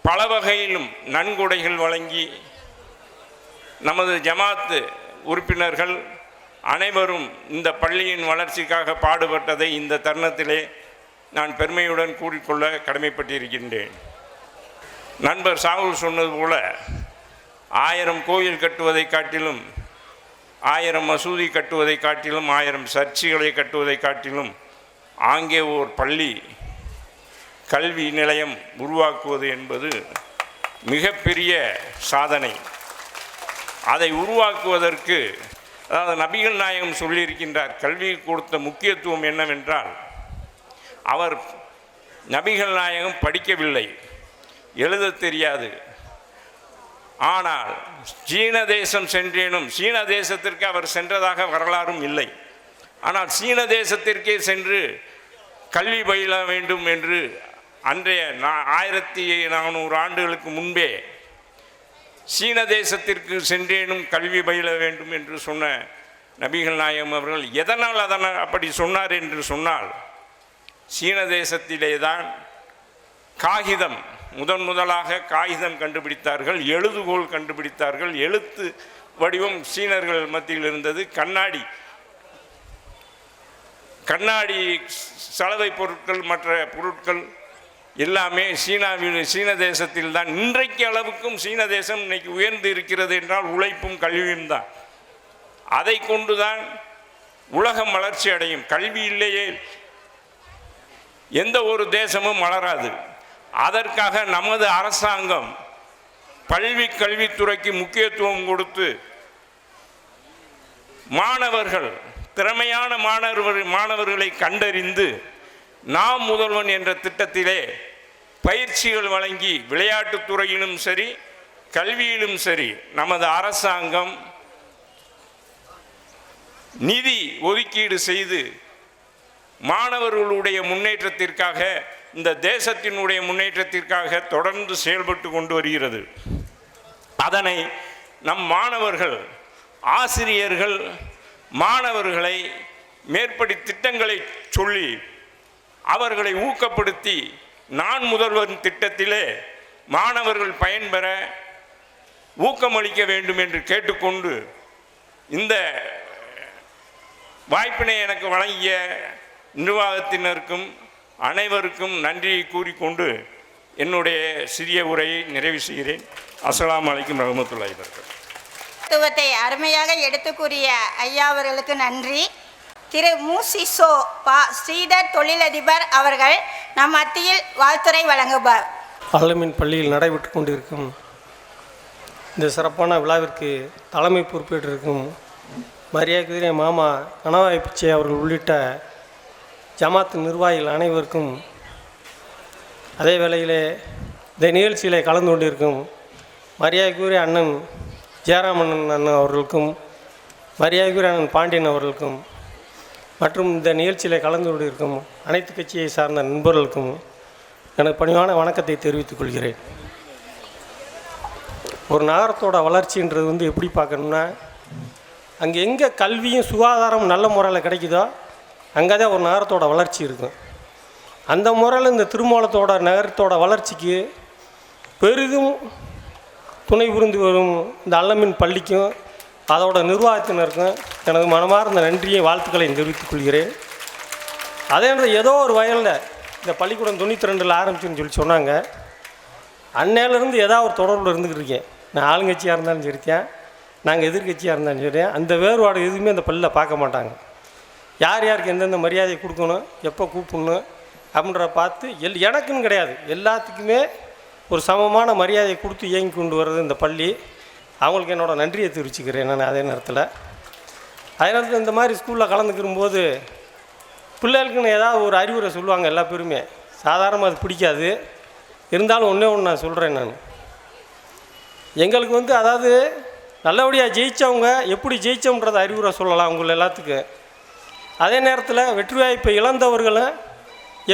பல வகையிலும் நன்கொடைகள் வழங்கி நமது ஜமாத்து உறுப்பினர்கள் அனைவரும் இந்த பள்ளியின் வளர்ச்சிக்காக பாடுபட்டதை இந்த தருணத்திலே நான் பெருமையுடன் கூறிக்கொள்ள கடமைப்பட்டிருக்கின்றேன். நண்பர் சாகுல் சொன்னது போல 1000 கோயில் கட்டுவதை காட்டிலும், 1000 மசூதி கட்டுவதை காட்டிலும், 1000 சர்ச்சுகளை கட்டுவதை காட்டிலும் அங்கே ஓர் பள்ளி கல்வி நிலையம் உருவாக்குவது என்பது மிகப்பெரிய சாதனை. அதை உருவாக்குவதற்கு அதாவது நபிகள் நாயகம் சொல்லியிருக்கின்றார். கல்வி கொடுத்த முக்கியத்துவம் என்னவென்றால், அவர் நபிகள் நாயகம் படிக்கவில்லை, எழுத தெரியாது. ஆனால் சீன தேசம் சென்றேனும், சீன தேசத்திற்கு அவர் சென்றதாக வரலாறும் இல்லை. ஆனால் சீன தேசத்திற்கே சென்று கல்வி பயில வேண்டும் என்று அன்றைய 1400 ஆண்டுகளுக்கு முன்பே சீன தேசத்திற்கு சென்றேனும் கல்வி பயில வேண்டும் என்று சொன்ன நபிகள் நாயகம் அவர்கள் எதனால் அப்படி சொன்னார் என்று சொன்னால், சீன தேசத்திலே தான் காகிதம் முதலாக காகிதம் கண்டுபிடித்தார்கள், எழுதுகோல் கண்டுபிடித்தார்கள், எழுத்து வடிவம் சீனர்கள் மத்தியில் இருந்தது. கண்ணாடி சலவை பொருட்கள் மற்ற பொருட்கள் எல்லாமே சீன தேசத்தில் தான். இன்றைக்கு அளவுக்கும் சீன தேசம் இன்னைக்கு உயர்ந்து இருக்கிறது என்றால் உழைப்பும் கல்வியும் தான். அதை கொண்டுதான் உலகம் வளர்ச்சி அடையும். கல்வி இல்லையே எந்த ஒரு தேசமும் வளராது. அதற்காக நமது அரசாங்கம் கல்வித்துறைக்கு முக்கியத்துவம் கொடுத்து திறமையான மாணவர்களை கண்டறிந்து நாம் முதல்வன் என்ற திட்டத்திலே பயிற்சிகள் வழங்கி விளையாட்டுத் துறையிலும் சரி கல்வியிலும் சரி நமது அரசாங்கம் நிதி ஒதுக்கீடு செய்து மாணவர்களுடைய முன்னேற்றத்திற்காக, இந்த தேசத்தினுடைய முன்னேற்றத்திற்காக தொடர்ந்து செயல்பட்டு கொண்டு வருகிறது. அதனை நம் மாணவர்கள், ஆசிரியர்கள் மாணவர்களை மேற்படி திட்டங்களை சொல்லி அவர்களை ஊக்கப்படுத்தி நான் முதல்வன் திட்டத்திலே மாணவர்கள் பயன்பெற ஊக்கமளிக்க வேண்டும் என்று கேட்டுக்கொண்டு இந்த வாய்ப்பினை எனக்கு வழங்கிய நிர்வாகத்தினருக்கும் அனைவருக்கும் நன்றியை கூறிக்கொண்டு என்னுடைய சிறிய உரையை நிறைவு செய்கிறேன். அஸ்ஸலாமு அலைக்கும் ரஹ்மத்துல்லாஹி வபரகாத்துஹு. தத்துவத்தை அருமையாக எடுத்து கூறிய ஐயா அவர்களுக்கு நன்றி. திரு மூசிசோ பா ஸ்ரீதர் தொழிலதிபர் அவர்கள் நம் மத்தியில் வாழ்த்துரை வழங்குவார். அல்லமின் பள்ளியில் நடைபெற்று கொண்டிருக்கும் இந்த சிறப்பான விழாவிற்கு தலைமை பொறுப்பேற்றிருக்கும் மரியாதைக்குரிய மாமா கணவாய் பிச்சை அவர்கள் உள்ளிட்ட ஜமாத் நிர்வாகிகள் அனைவருக்கும், அதே வேளையிலே இந்த நிகழ்ச்சியிலே கலந்து கொண்டிருக்கும் மரியாதைக்குரிய அண்ணன் ஜெயராமன் அண்ணன் அவர்களுக்கும், மரியாதைக்குரிய அண்ணன் பாண்டியன் அவர்களுக்கும் மற்றும் இந்த நிகழ்ச்சியிலே கலந்து கொண்டிருக்கும் அனைத்து கட்சியை சார்ந்த நண்பர்களுக்கும் எனக்கு பணிவான வணக்கத்தை தெரிவித்துக் கொள்கிறேன். ஒரு நகரத்தோட வளர்ச்சின்றது எப்படி பார்க்கணும்னா, அங்கே எங்கே கல்வியும் சுகாதாரம் நல்ல முறையில் கிடைக்குதோ அங்கே தான் ஒரு நகரத்தோட வளர்ச்சி இருக்கும். அந்த முறையில் இந்த திருமூலத்தோட நகரத்தோட வளர்ச்சிக்கு பெரிதும் துணை புரிந்து வரும் இந்த அல்லமின் பள்ளிக்கும் அதோட நிர்வாகத்தினருக்கும் எனது மனமார்ந்த நன்றியை வாழ்த்துக்களை தெரிவித்துக் கொள்கிறேன். அதே ஏதோ ஒரு வயலில் இந்த பள்ளிக்கூடம் 92 ஆரம்பிச்சுன்னு சொல்லி சொன்னாங்க. அன்னையிலேருந்து ஏதாவது ஒரு தொடர்பில் இருந்துக்கிட்டு இருக்கேன். நான் ஆளுங்கட்சியாக இருந்தாலும் சரித்தேன், நாங்கள் எதிர்கட்சியாக இருந்தாலும் சரி, அந்த வேறுபாடு எதுவுமே அந்த பள்ளியில் பார்க்க மாட்டாங்க. யார் யாருக்கு எந்தெந்த மரியாதை கொடுக்கணும், எப்போ கூப்பிடணும் அப்படின்ற பார்த்து எனக்குன்னு கிடையாது, எல்லாத்துக்குமே ஒரு சமமான மரியாதை கொடுத்து இயங்கி கொண்டு வர்றது இந்த பள்ளி. அவங்களுக்கு என்னோடய நன்றியை தெரிவிச்சுக்கிறேன். நான் அதே நேரத்தில் இந்த மாதிரி ஸ்கூலில் கலந்துக்கிறும்போது பிள்ளைகளுக்குன்னு ஏதாவது ஒரு அறிவுரை சொல்லுவாங்க. எல்லா பேருமே சாதாரணமாக அது பிடிக்காது. இருந்தாலும் ஒன்றே ஒன்று நான் சொல்கிறேன். நான் எங்களுக்கு அதாவது நல்லபடியாக ஜெயித்தவங்க எப்படி ஜெயித்தோம்ன்றதை அறிவுரை சொல்லலாம் உங்களை எல்லாத்துக்கும். அதே நேரத்தில் வெற்றி வாய்ப்பை இழந்தவர்களும்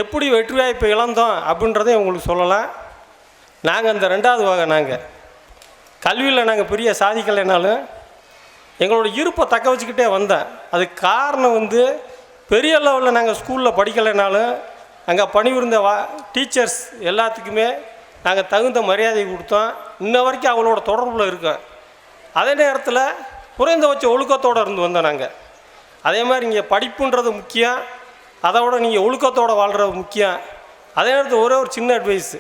எப்படி வெற்றி வாய்ப்பை இழந்தோம் அப்படின்றதையும் உங்களுக்கு சொல்லலாம். நாங்கள் அந்த 2வது வகை. நாங்கள் கல்வியில் நாங்கள் பெரிய சாதிக்கலைனாலும் எங்களோட இருப்பை தக்க வச்சுக்கிட்டே வந்தேன். அதுக்கு காரணம் பெரிய லெவலில் நாங்கள் ஸ்கூலில் படிக்கலைனாலும் அங்கே பணிபுரிந்த டீச்சர்ஸ் எல்லாத்துக்குமே நாங்கள் தகுந்த மரியாதை கொடுத்தோம். இன்ன வரைக்கும் அவங்களோட தொடர்பில் இருக்கோம். அதே நேரத்தில் குறைந்தபட்ச ஒழுக்கத்தோடு இருந்து வந்தோம் நாங்கள். அதே மாதிரி இங்கே படிப்புன்றது முக்கியம், அதோட நீங்கள் ஒழுக்கத்தோடு வாழ்கிறது முக்கியம். அதே நேரத்தில் ஒரே ஒரு சின்ன அட்வைஸு,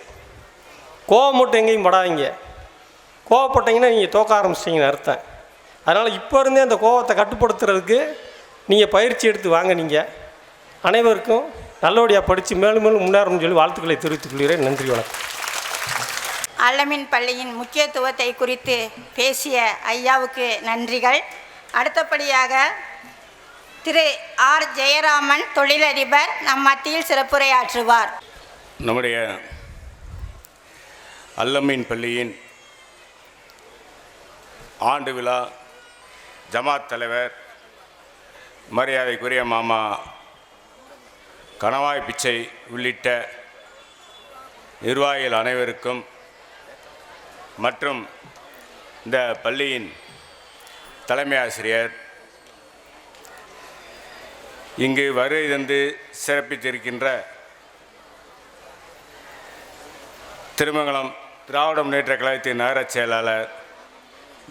கோவம் மட்டும் எங்கேயும் படாதீங்க. கோவப்பட்டீங்கன்னா நீங்கள் தோக்க ஆரம்பிச்சிட்டிங்கன்னு அர்த்தம். அதனால் இப்போ இருந்தே அந்த கோவத்தை கட்டுப்படுத்துறதுக்கு நீங்கள் பயிற்சி எடுத்து வாங்க. நீங்கள் அனைவருக்கும் நல்லபடியாக படித்து மேலும் மேலும் முன்னேறணும்னு சொல்லி வாழ்த்துக்களை தெரிவித்துக் கொள்கிறேன். நன்றி, வணக்கம். அல்லமின் பள்ளியின் முக்கியத்துவத்தை குறித்து பேசிய ஐயாவுக்கு நன்றிகள். அடுத்தபடியாக திரு ஆர் ஜெயராமன் தொழிலதிபர் நம் மத்தியில் சிறப்புரையாற்றுவார். நம்முடைய அல்லமீன் பள்ளியின் ஆண்டு விழா ஜமாத் தலைவர் மரியாதைக்குரிய மாமா கணவாய் பிச்சை உள்ளிட்ட நிர்வாகிகள் அனைவருக்கும் மற்றும் இந்த பள்ளியின் தலைமை ஆசிரியர், இங்கு வருகை தந்து சிறப்பித்திருக்கின்ற திருமங்கலம் திராவிட முன்னேற்ற கழகத்தின் நகரச் செயலாளர்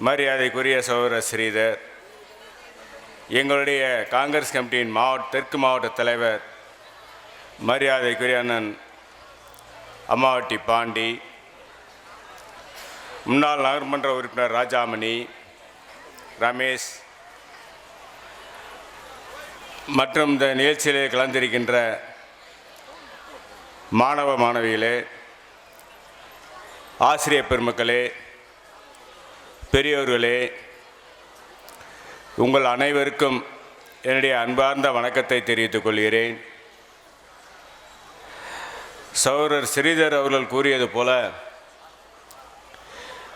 மரியாதைக்குரிய சகோதரர் ஸ்ரீதர், எங்களுடைய காங்கிரஸ் கமிட்டியின் தெற்கு மாவட்ட தலைவர் மரியாதைக்குரிய அண்ணன் அம்மாவட்டி பாண்டி, முன்னாள் நகர்மன்ற உறுப்பினர் ராஜாமணி, ரமேஷ் மற்றும் இந்த நிகழ்ச்சியிலே கலந்திருக்கின்ற மாணவ மாணவிகளே, ஆசிரியர் பெருமக்களே, பெரியோர்களே, உங்கள் அனைவருக்கும் என்னுடைய அன்பார்ந்த வணக்கத்தை தெரிவித்துக் கொள்கிறேன். சகோதரர் ஸ்ரீதர் அவர்கள் கூறியது போல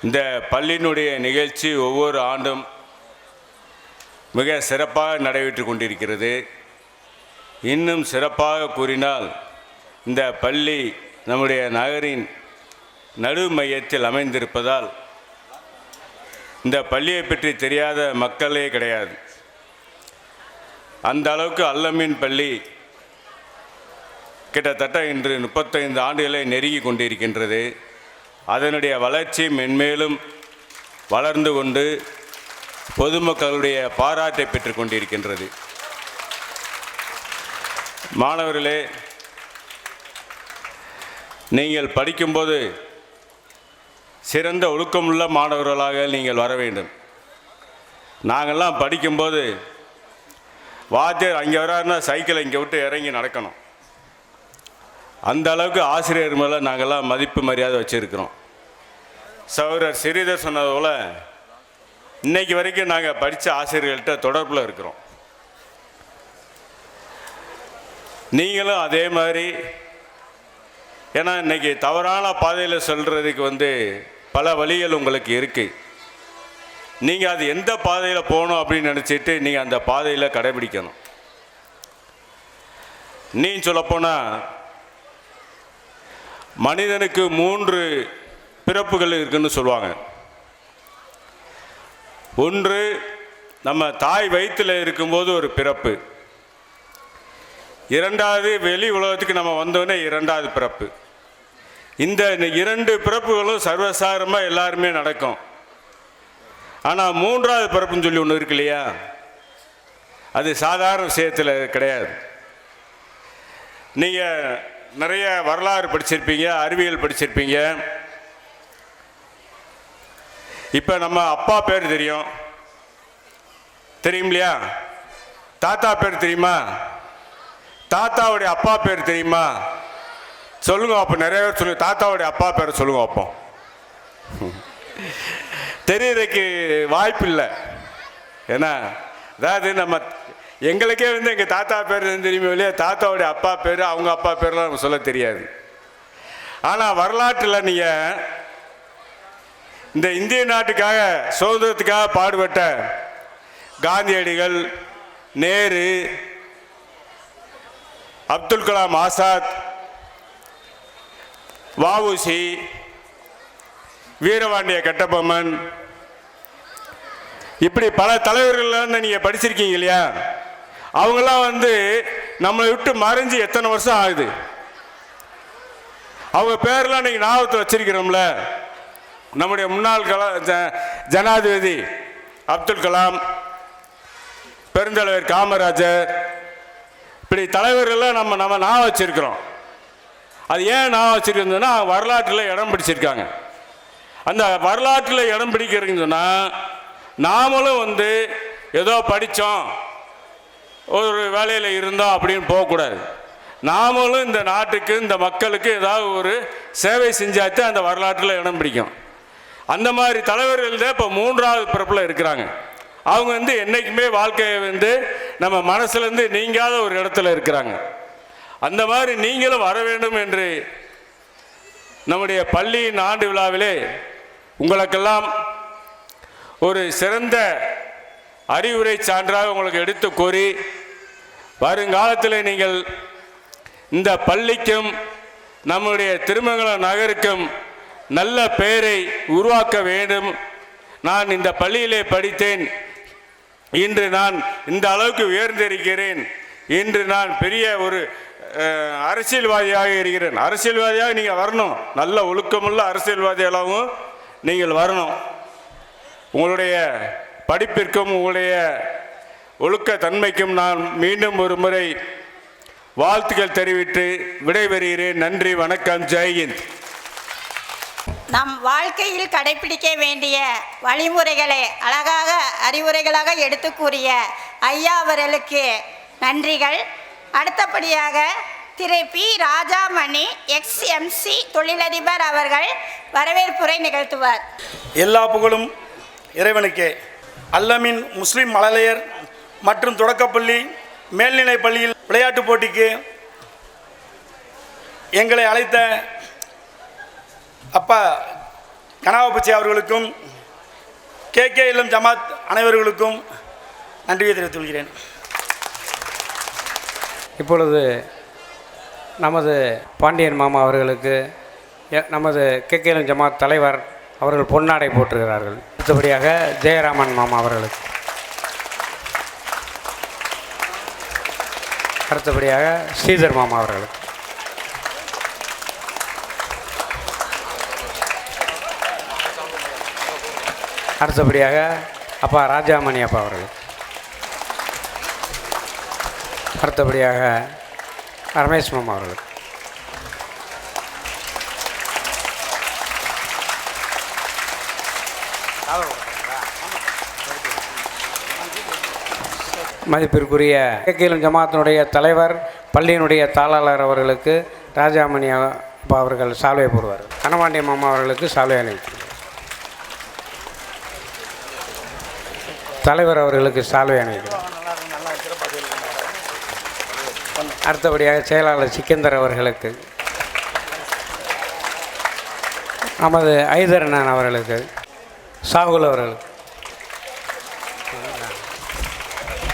இந்த பள்ளியினுடைய நிகழ்ச்சி ஒவ்வொரு ஆண்டும் மிக சிறப்பாக நடைபெற்று கொண்டிருக்கிறது. இன்னும் சிறப்பாக கூறினால் இந்த பள்ளி நம்முடைய நகரின் நடு மையத்தில் அமைந்திருப்பதால் இந்த பள்ளியை பற்றி தெரியாத மக்களே கிடையாது. அந்த அளவுக்கு அல்லமீன் பள்ளி கிட்டத்தட்ட இன்று 35 ஆண்டுகளை நெருங்கி கொண்டிருக்கின்றது. அதனுடைய வளர்ச்சி மென்மேலும் வளர்ந்து கொண்டு பொதுமக்களுடைய பாராட்டை பெற்று கொண்டிருக்கின்றது. மாணவர்களே, நீங்கள் படிக்கும்போது சிறந்த ஒழுக்கமுள்ள மாணவர்களாக நீங்கள் வர வேண்டும். நாங்கள்லாம் படிக்கும்போது வாத்தியார் அங்கே வராருன்னா சைக்கிளை இங்கே விட்டு இறங்கி நடக்கணும். அந்த அளவுக்கு ஆசிரியர் மேலே நாங்கள்லாம் மதிப்பு மரியாதை வச்சுருக்கிறோம். சகோதரர் ஸ்ரீதர் சொன்னது போல் இன்னைக்கு வரைக்கும் நாங்கள் படித்த ஆசிரியர்கள்ட்ட தொடர்பில் இருக்கிறோம். நீங்களும் அதே மாதிரி, ஏன்னா இன்றைக்கி தவறான பாதையில் சொல்கிறதுக்கு பல வழிகள் உங்களுக்கு இருக்குது. நீங்கள் அது எந்த பாதையில் போகணும் அப்படின்னு நினச்சிட்டு நீங்கள் அந்த பாதையில் கடைபிடிக்கணும். நீ சொல்லப்போனால் மனிதனுக்கு 3 பிறப்புகள் இருக்குன்னு சொல்லுவாங்க. ஒன்று, நம்ம தாய் வயிற்றில் இருக்கும்போது ஒரு பிறப்பு. இரண்டாவது, வெளி உலகத்துக்கு நம்ம வந்தோடனே 2வது பிறப்பு. இந்த 2 பிறப்புகளும் சர்வசாதாரணமாக எல்லாருமே நடக்கும். ஆனால் 3வது பிறப்புன்னு சொல்லி ஒன்று இருக்கு இல்லையா, அது சாதாரண விஷயத்தில் கிடையாது. நீங்கள் நிறைய வரலாறு படிச்சிருப்பீங்க, அறிவியல் படிச்சிருப்பீங்க. இப்போ நம்ம அப்பா பேர் தெரியும் இல்லையா? தாத்தா பேர் தெரியுமா? தாத்தாவுடைய அப்பா பேர் தெரியுமா? சொல்லுங்க. அப்போ நிறைய பேர் சொல்லுங்க, தாத்தாவுடைய அப்பா பேரை சொல்லுங்க. அப்போ தெரியறதுக்கு வாய்ப்பு இல்லை. ஏன்னா அதாவது நம்ம எங்களுக்கே எங்கள் தாத்தா பேர் தெரியுமே இல்லையா, தாத்தாவுடைய அப்பா பேர் அவங்க அப்பா பேர்லாம் நம்ம சொல்ல தெரியாது. ஆனால் வரலாற்றில் நீங்கள் இந்த இந்திய நாட்டுக்காக சுதந்திரத்துக்காக பாடுபட்ட காந்தியடிகள், நேரு, அப்துல் கலாம் ஆசாத், வஉசி, வீரபாண்டிய கட்டபொம்மன், இப்படி பல தலைவர்கள் நீங்கள் படிச்சிருக்கீங்க இல்லையா? அவங்களாம் நம்மளை விட்டு மறைஞ்சு எத்தனை வருஷம் ஆகுது. அவங்க பேரெல்லாம் நீங்கள் ஞாபகத்தில் வச்சிருக்கிறோம்ல. நம்முடைய முன்னாள் ஜனாதிபதி அப்துல் கலாம், பெருந்தலைவர் காமராஜர், இப்படி தலைவர்கள்லாம் நம்ம ஞாபகம் வச்சிருக்கிறோம். அது ஏன் ஞாபகம் வச்சிருக்கோம்னா வரலாற்றில் இடம் பிடிச்சிருக்காங்க. அந்த வரலாற்றில் இடம் பிடிக்கிறதுன்னு சொன்னால் நாமளும் ஏதோ படித்தோம் ஒரு வேலையில் இருந்தோம் அப்படின்னு போகக்கூடாது. நாமளும் இந்த நாட்டுக்கு இந்த மக்களுக்கு ஏதாவது ஒரு சேவை செஞ்சாச்சு அந்த வரலாற்றில் இடம் பிடிக்கும். அந்த மாதிரி தலைவர்கள் தான் இப்போ 3வது பிறப்பில் இருக்கிறாங்க. அவங்க என்றைக்குமே வாழ்க்கையை நம்ம மனசுலேருந்து நீங்காத ஒரு இடத்துல இருக்கிறாங்க. அந்த மாதிரி நீங்களும் வர வேண்டும் என்று நம்முடைய பள்ளியின் ஆண்டு விழாவிலே உங்களுக்கெல்லாம் ஒரு சிறந்த அறிவுரை சான்றாக உங்களுக்கு எடுத்து கூறி வருங்காலத்தில் நீங்கள் இந்த பள்ளிக்கும் நம்முடைய திருமங்கலம் நகருக்கும் நல்ல பெயரை உருவாக்க வேண்டும். நான் இந்த பள்ளியிலே படித்தேன், இன்று நான் இந்த அளவுக்கு உயர்ந்திருக்கிறேன், இன்று நான் பெரிய ஒரு அரசியல்வாதியாக இருக்கிறேன். அரசியல்வாதியாக நீங்கள் வரணும், நல்ல ஒழுக்கமுள்ள அரசியல்வாதியாகவும் நீங்கள் வரணும். உங்களுடைய படிப்பிற்கும் உங்களுடைய ஒழுக்க தன்மைக்கும் நான் மீண்டும் ஒரு முறை வாழ்த்துக்கள் தெரிவித்து விடைபெறுகிறேன். நன்றி, வணக்கம், ஜெய்ஹிந்த். நம் வாழ்க்கையில் கடைபிடிக்க வேண்டிய வழிமுறைகளை அழகாக அறிவுரைகளாக எடுத்து கூறிய ஐயா அவர்களுக்கு நன்றிகள். அடுத்தபடியாக திரு பி ராஜாமணி எக்ஸ்எம்சி தொழிலதிபர் அவர்கள் வரவேற்புரை நிகழ்த்துவார். எல்லா புகழும் இறைவனுக்கே. அல்லமின் முஸ்லிம் மழலையர் மற்றும் தொடக்கப்பள்ளி மேல்நிலைப் பள்ளியில் விளையாட்டுப் போட்டிக்கு எங்களை அழைத்த அப்பா கனாவபச்சி அவர்களுக்கும் KKLM ஜமாத் அனைவர்களுக்கும் நன்றியை தெரிவித்துக் கொள்கிறேன். இப்பொழுது நமது பாண்டியன் மாமா அவர்களுக்கு நமது KKLM ஜமாத் தலைவர் அவர்கள் பொன்னாடை போற்றுகிறார்கள். அடுத்தபடியாக ஜெயராமன் மாமா அவர்களுக்கு, அடுத்தபடியாக ஸ்ரீதர் மாமா அவர்களுக்கு, அடுத்தபடியாக அப்பா ராஜாமணி அப்பா அவர்களுக்கு, அடுத்தபடியாக ரமேஷ் மாமா அவர்களுக்கு, மதிப்பிற்குரிய KKLM ஜமாத்தினுடைய தலைவர் பள்ளியினுடைய தாளாளர் அவர்களுக்கு ராஜாமணி அப்பா அவர்கள் சால்வை போடுவார். கனவாண்டிய மாமா அவர்களுக்கு சால்வை அணிவிக்கிறார். தலைவர் அவர்களுக்கு சால்வை அணிவிக்கிறார். அடுத்தபடியாக செயலாளர் சிக்கந்தர் அவர்களுக்கு, நமது ஐதரண்ணன் அவர்களுக்கு, சாகுல் அவர்களுக்கு,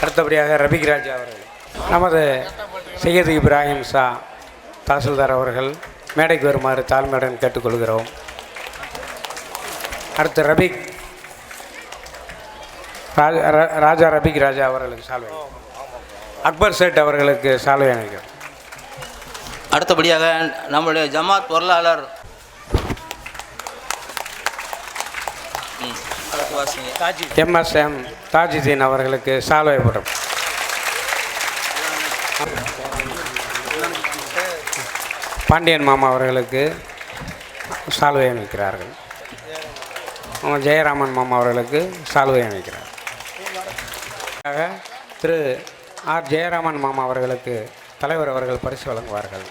அடுத்தபடியாக ரபிக் ராஜா அவர்கள், நமது சையது இப்ராஹிம் ஷா தாசில்தார் அவர்கள் மேடைக்கு வருமாறு தாழ்மையுடன் கேட்டுக்கொள்கிறோம். அடுத்து ரபிக் ராஜா ரபிக் ராஜா அவர்களுக்கு சால்வை, அக்பர் சேட் அவர்களுக்கு சால்வை அணிவிக்கிறோம். அடுத்தபடியாக நம்முடைய ஜமாத் பொருளாளர் MSM தாஜுதீன் அவர்களுக்கு சால்வை போடுறோம். பாண்டியன் மாமா அவர்களுக்கு சால்வை அணிவிக்கிறார்கள். ஜெயராமன் மாமா அவர்களுக்கு சால்வை அணிவிக்கிறார். திரு ஆர் ஜெயராமன் மாமா அவர்களுக்கு தலைவர் அவர்கள் பரிசு வழங்குவார்கள்.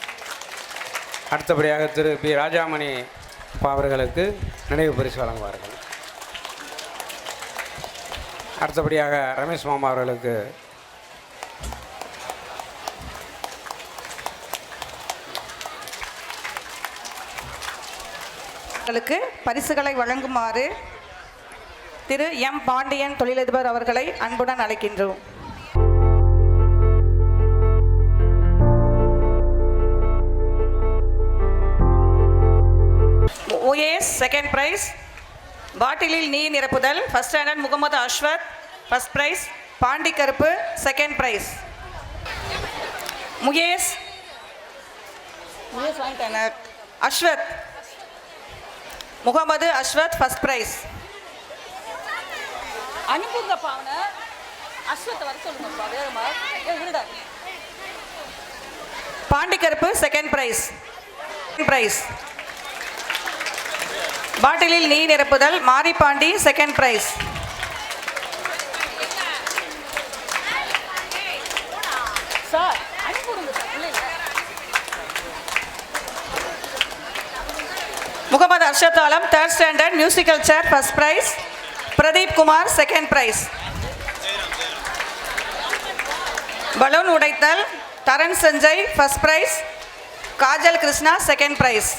அடுத்தபடியாக திரு பி ராஜாமணி அவர்களுக்கு நினைவு பரிசு வழங்குவார்கள். அடுத்தபடியாக ரமேஷ் மாமா அவர்களுக்கு பரிசுகளை வழங்குமாறு திரு எம் பாண்டியன் தொழிலதிபர் அவர்களை அன்புடன் அழைக்கின்றோம். OAS செகண்ட் பிரைஸ், பாட்டிலில் நீர் நிரப்புதல் first standard Mohammed Aswath first prize, Pandi Karuppu second prize. Mukesh Aswath Mohammed Aswath first prize. அனுப்புங்கப்பா அவனை, அஸ்வத்தை வர சொல்லுங்கப்பா. வேறுமா விருடா. Pandi Karuppu second price. பாட்டிலில் நீர் நிரப்புதல் Maripandi second prize. Mohammed Arshad Alam third standard musical chair first prize. Pradeep Kumar second prize. Balloon உடைத்தல் Dharan Sanjay first prize. Kajal Krishna second prize.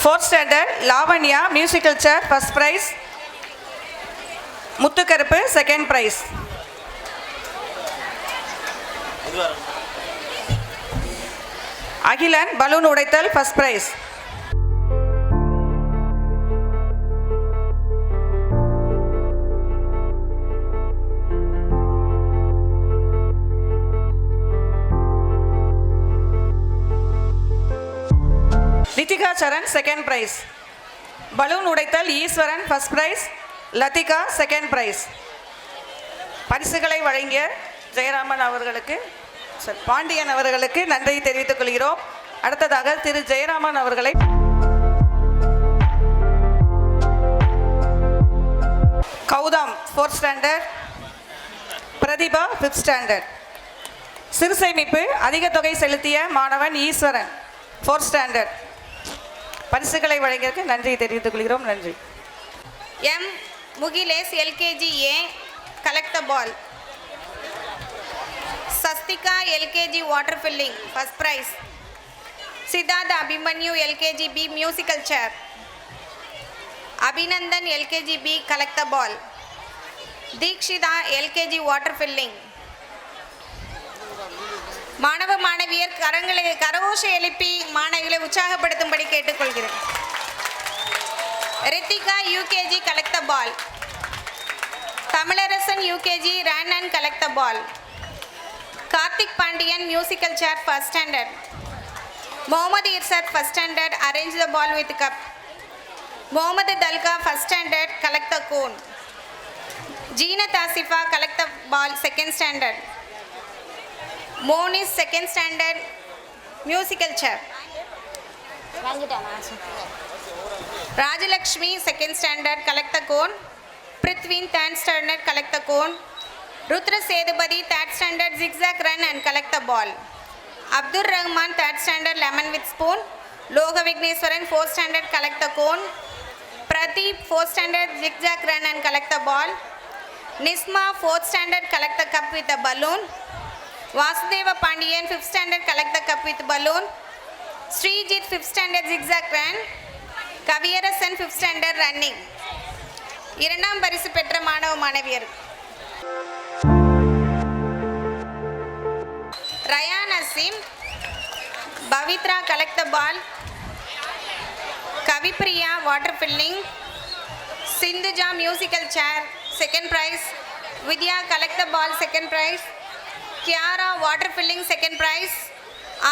Fourth standard Lavanya musical chair first prize. Muthukaruppu second prize. Akilan balloon உடைத்தல் first prize. Nithika Saran second prize. Balloon உடைத்தல் Eswaran first prize. Lathika second prize. பரிசுகளை வழங்கிய ஜெயராமன் அவர்களுக்கு பாண்டியன் அவர்களுக்கு நன்றி தெரிவித்துக் கொள்கிறோம். அடுத்ததாக திரு ஜெயராமன் அவர்களை Gautham fourth standard, Prathiba fifth standard. சிறுசேமிப்பு அதிக தொகை செலுத்திய மாணவன் ஈஸ்வரன் ஃபோர்த் ஸ்டாண்டர்ட். பரிசுகளை வழங்கியதற்கு நன்றி தெரிவித்துக் கொள்கிறோம். நன்றி. M Mukilesh LKG A collect the ball. Sasthika LKG water filling first prize. Siddharth Abhimanyu LKG B musical chair. Abhinandan LKG B collect the ball. Dheekshitha LKG water filling. மாணவ மாணவியர் கரகோஷம் எழுப்பி மாணவிகளை உற்சாகப்படுத்தும்படி கேட்டுக்கொள்கிறேன். Rithika UKG collect the ball. Tamilarasan UKG run and collect the ball. Karthik Pandian musical chair first standard. Mohammed Irshad first standard arrange the ball with cup. Mohammed Talha first standard collect the cone. Zeenath Asifa collect the ball second standard. Monis second standard musical chair. Rajalakshmi second standard collect the cone. Prithvin third standard collect the cone. Rudra Sethupathi third standard zigzag run and collect the ball. Abdul Rahman third standard lemon with spoon. Loga Vigneswaran fourth standard collect the cone. Pradeep fourth standard zigzag run and collect the ball. Nisma fourth standard collect the cup with a balloon. Vasudeva Pandiyan fifth standard collect the cup with balloon. Srijit fifth standard zigzag run. Kaviyarasan fifth standard running. இரண்டாம் பரிசு பெற்ற மாணவ மாணவியர் Rayan Asim, Bavitra collect the ball. Kavipriya water filling. Sindhuja musical chair second prize. Vidya collect the ball second prize. Kiara water filling second prize.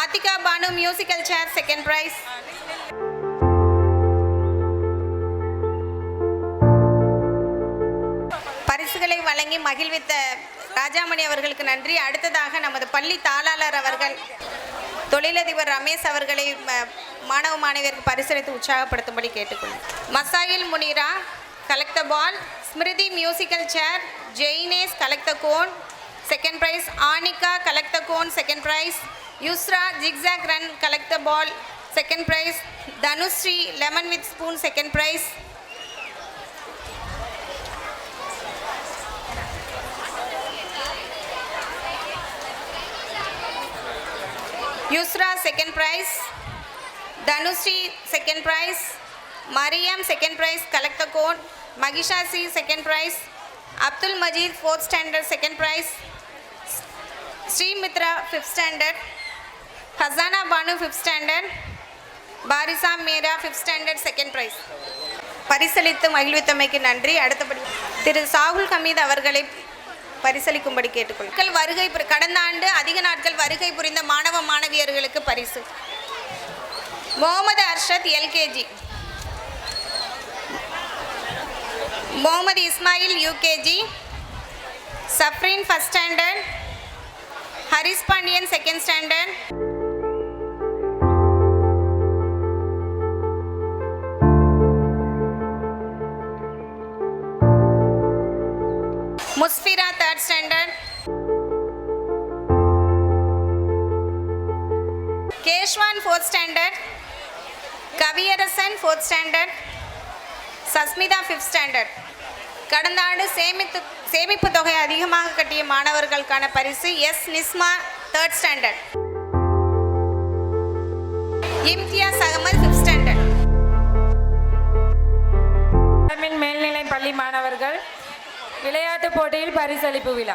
Atika Banu musical chair second prize. பரிசுகளை வழங்கி மகிழ்வித்த ராஜாமணி அவர்களுக்கு நன்றி. அடுத்ததாக நமது பள்ளி தாளாளர் அவர்கள் தொழிலதிபர் ரமேஷ் அவர்களை மாணவ மாணவியருக்கு பரிசளித்து உற்சாகப்படுத்தும்படி கேட்டுக்கொள்ளும். Masail Munira collect the ball. Smriti musical chair. Jainesh collect the cone second prize. Anika collect the cone second prize. Yusra zigzag run collect the ball second prize. Dhanushree lemon with spoon second prize. Yusra second prize. Dhanusri second prize. Mariam second prize collect the cone. Magisha C second prize. Abdul Majid fourth standard second prize. Sri Mitra fifth standard. Khazana Banu fifth standard. Barisa Meera fifth standard second prize. பரிசளித்து மகிழ்வித்தமைக்கு நன்றி. அடுத்தபடி திரு சாகுல் ஹமீத் அவர்களை பரிசளிக்கும்படி கேட்டுக்கொள்ளுங்கள். வருகை கடந்த ஆண்டு அதிக நாட்கள் வருகை புரிந்த மாணவ மாணவியர்களுக்கு பரிசு. Mohammed Arshad LKG. Mohammed Ismail UKG. Safrin first standard. Haris Pandian second standard. Musfira, 3rd standard. Keshwan, 4th standard. Kaviyarasan, 4th standard. Sasmita, 5th standard. கடந்த ஆண்டு சேமிப்பு தொகை அதிகமாக கட்டிய மாணவர்களுக்கான பரிசு S Nisma, 3rd standard. Imtiyaz Ahmed, 5th standard. மேல்நிலை பள்ளி மாணவர்கள் விளையாட்டு போட்டியில் பரிசளிப்பு விழா.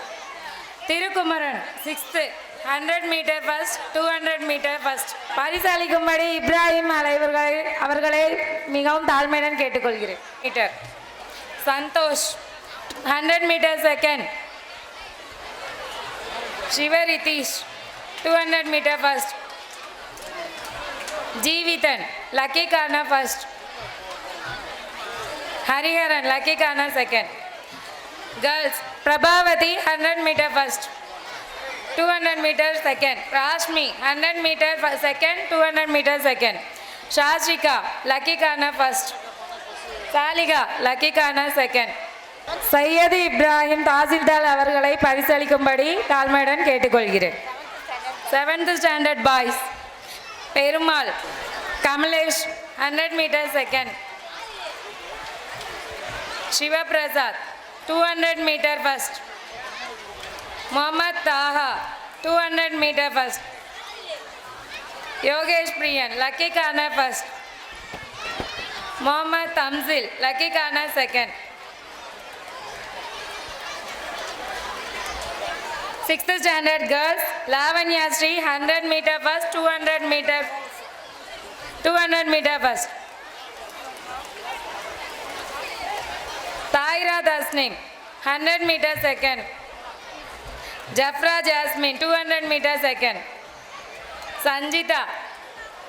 Thirukumaran 6th 100 metre first, 200 metre first. பரிசளிக்கும்படி இப்ராஹிம் அவர்களை மிகவும் தாழ்மையுடன் கேட்டுக்கொள்கிறேன். Metre Santhosh 100 metre second. Sivaritheesh 200 metre first. Jeevithan lucky corner first. Hariharan lucky corner second. Girls, Prabhavati 100 meter first, 200 meter second. Rashmi 100 meter second, 200 meter second. Shashika lucky corner first. Saliga lucky corner second. Syed Ibrahim tahsildar அவர்களை பரிசளிக்கும்படி தாழ்மையுடன் கேட்டுக்கொள்கிறேன். 7th standard boys. Perumal Kamlesh 100 meter second. Sivaprasad 200 meter first. Mohammad Taha 200 meter first. Yogesh Priyan lucky corner first. Mohammad Tamzil lucky corner second. 6th standard girls Lavanya Sri 100 meter first, 200 meter first. Taira Dasning 100 meter second. Jafra Jasmine 200 meter second. Sanjita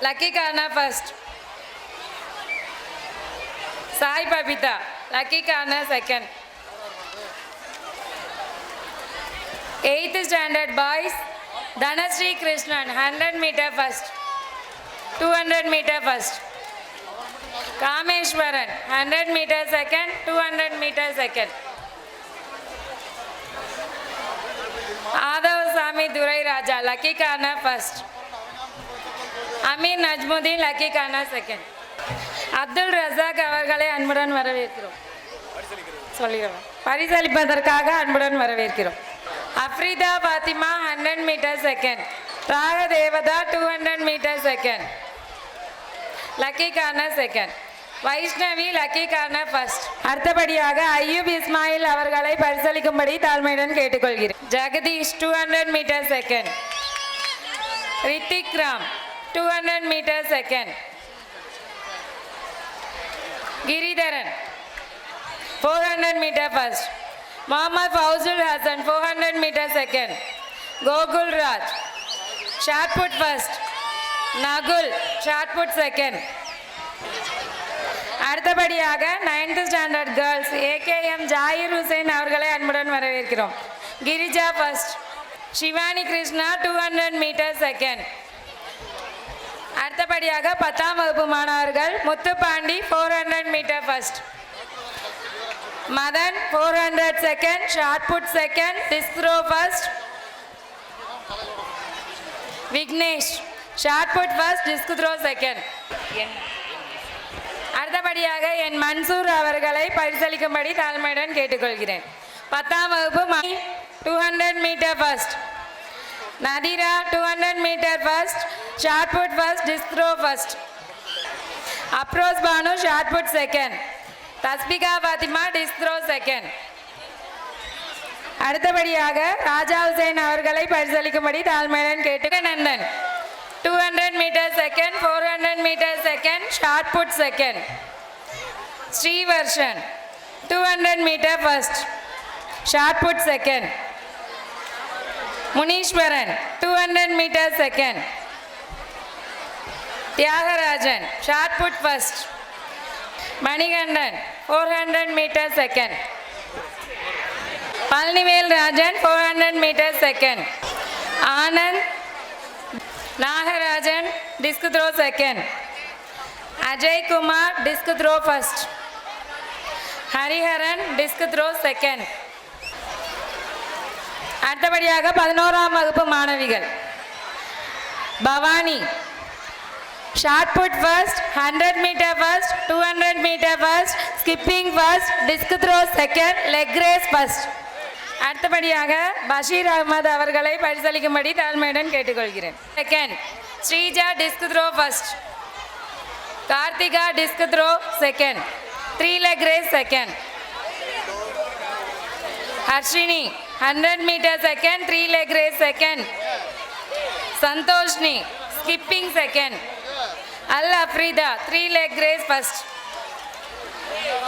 lucky corner first. Sai Babita lucky corner second. 8th standard boys Dhanasri Krishnan 100 meter first, 200 meter first. Kameshwaran 100 meter second, 200 meter second. Adav Sami Durai Raja lucky corner first. Amir Najmuddin lucky corner second. Abdul Razak அவர்களை அன்புடன் வரவேற்கிறோம். சொல்லிடுறோம். பரிசளிப்பதற்காக அன்புடன் வரவேற்கிறோம். Afrida Fathima 100 meter second. ராக தேவதா 200 meter second. Lucky corner second. Vaishnavi lucky corner first. அடுத்தபடியாக ஐயூப் இஸ்மாயில் அவர்களை பரிசளிக்கும்படி தாழ்மையுடன் கேட்டுக்கொள்கிறேன். Jagadeesh 200 metre second. Rithik Ram 200 metre second. Giridharan 400 metre first. Mohammed Fausul Hasan 400 metre second. Gokul Raj shot put first. Nakul shot put second. அடுத்தபடியாக 9th standard girls AKM Jayir Hussain அவர்களை அன்புடன் வரவேற்கிறோம். Girija first. Shivani Krishna 200 metre second. அடுத்தபடியாக 10ஆம் வகுப்பு மாணவர்கள் Muthupandi 400 metre first. Madan 400 second, shot put second, disc throw first. Vignesh shot put first, disc throw second. அடுத்தபடியாக N Mansoor அவர்களை பரிசளிக்கும்படி தாழ்மையுடன் கேட்டுக்கொள்கிறேன். 10ஆம் வகுப்பு 200 metre first. Nadira 200 metre first, shot put first, disc throw first. Afroz Banu shot put second. Thasbiga Fathima disc throw second. அடுத்தபடியாக ராஜா ஹுசைன் அவர்களை பரிசளிக்கும்படி தாழ்மையுடன் கேட்டு Nandhan 200 metre second, 400 metre second, shot put second. Srivarshan 200 metre first, shot put second. Muneeswaran 200 metre second. Thiyagarajan shot put first. Manikandan 400 metre second. Palanivel Rajan 400 metre second. Anand Nagarajan disk throw second. Ajay Kumar disc throw first. Hariharan disc throw second. அடுத்தபடியாக 11ஆம் வகுப்பு மாணவிகள். Bhavani shot put first, 100 metre first, 200 metre first, skipping first, disc throw second, leg race first. அடுத்தபடியாக பஷீர் அகமது அவர்களை பரிசளிக்கும்படி தாழ்மையுடன் கேட்டுக்கொள்கிறேன். Second Sreeja disc throw first, Karthika disc throw second, 3 leg race second. Harshini 100 metre second, 3 leg race second. Santhoshni skipping second. Al Afreetha 3 leg race first.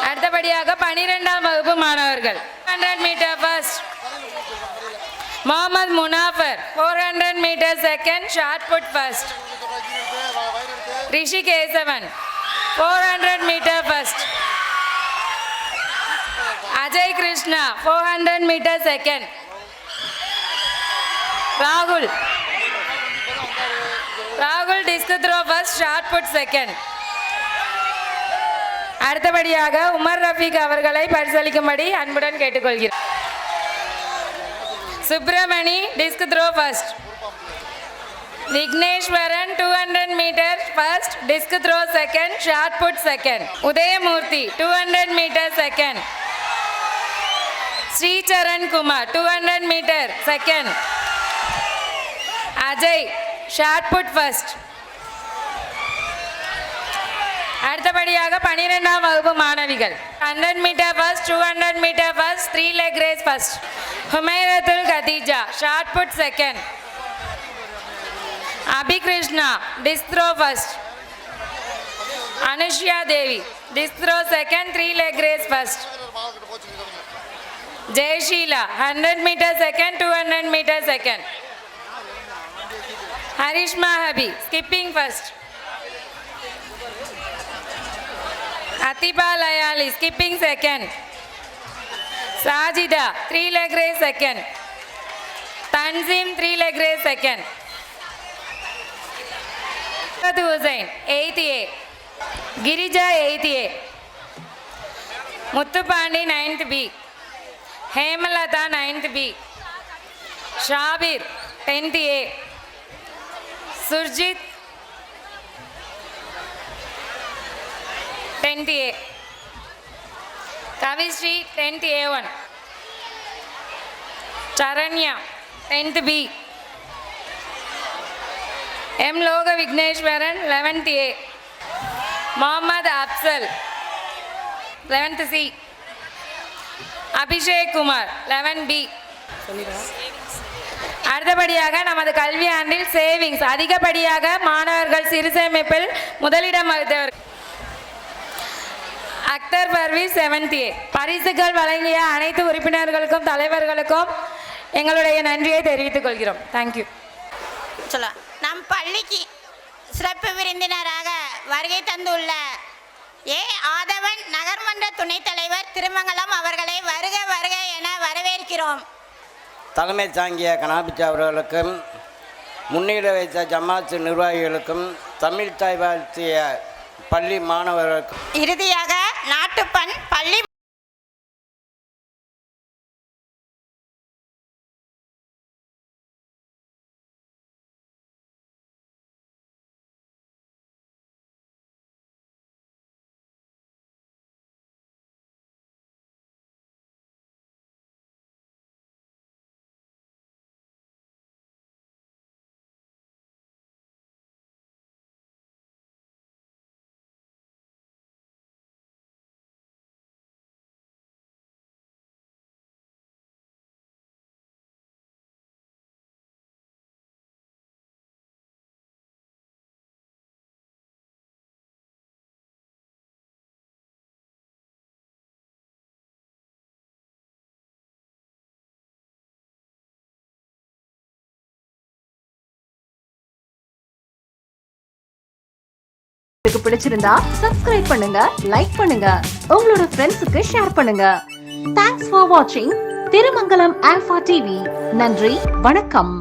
அடுத்தபடியாக 12ஆம் வகுப்பு மாணவர்கள். 100 metre first Mohammed Munafar, 400 metre second, shot put first. Rishi Kesavan 400 metre first. Ajay Krishna 400 metre second. ராகுல் disc throw first, shot put second. அடுத்தபடியாக உமர் ரஃபீக் அவர்களை பரிசளிக்கும்படி அன்புடன் கேட்டுக்கொள்கிறேன். Subramani disc throw first. Vigneswaran 200 metre first, disc throw second, shot put second. Udayamoorthy 200 metre second. Sricharan Kumar 200 metre second. Ajay shot put first. அடுத்தபடியாக 12ஆம் வகுப்பு மாணவிகள். 100 metre first, 200 metre first, 3 leg race first. Humairathul Khadija shot put second. Abikrishna disc throw first. Anushya Devi disc throw second, 3 leg race first. Jayasheela 100 metre second, 200 metre second. Harishma Habi skipping first. Athiba Layali skipping second. Sajitha 3 leg race second. Thanseem 3 leg race second. Hussain 8th A. Girija 8th A. Muthupandi 9th B. Hemalatha 9th B. Shabir 10th A. Surjith 10th A. Kavisri 10th A1. Saranya 10th B. M Loga Vigneswaran 11th A. Mohammed Afzal 11th C. Abhishek Kumar 11 B. அடுத்தபடியாக நமது கல்வி ஆண்டில் savings அதிகப்படியாக மாணவர்கள் சிறு சேமிப்பில் முதலிடம் வகித்தவர் Akhtar Parvez 7th A. பரிசுகள் வழங்கிய அனைத்து உறுப்பினர்களுக்கும் தலைவர்களுக்கும் எங்களுடைய நன்றியை தெரிவித்துக் கொள்கிறோம். தேங்க்யூ. நம் பள்ளிக்கு சிறப்பு விருந்தினராக வருகை தந்துள்ள ஏ ஆதவன் நகர்மன்ற துணைத் தலைவர் திருமங்கலம் அவர்களை வருக வருக என வரவேற்கிறோம். தலைமை தாங்கிய கனாபிச்சா அவர்களுக்கும் முன்னிலை வைத்த ஜமாத் நிர்வாகிகளுக்கும் தமிழ் தாய் வாழ்த்திய பள்ளி மாணவர்களுக்கும் இறுதியாக நாட்டுப்பண் பள்ளி பிடிச்சிருந்தா சப்ஸ்கிரைப் பண்ணுங்க, லைக் பண்ணுங்க, உங்களோட ஃப்ரெண்ட்ஸுக்கு ஷேர் பண்ணுங்க. தேங்க்ஸ் ஃபார் வாட்சிங் திருமங்கலம் ஆல்பா டிவி. நன்றி, வணக்கம்.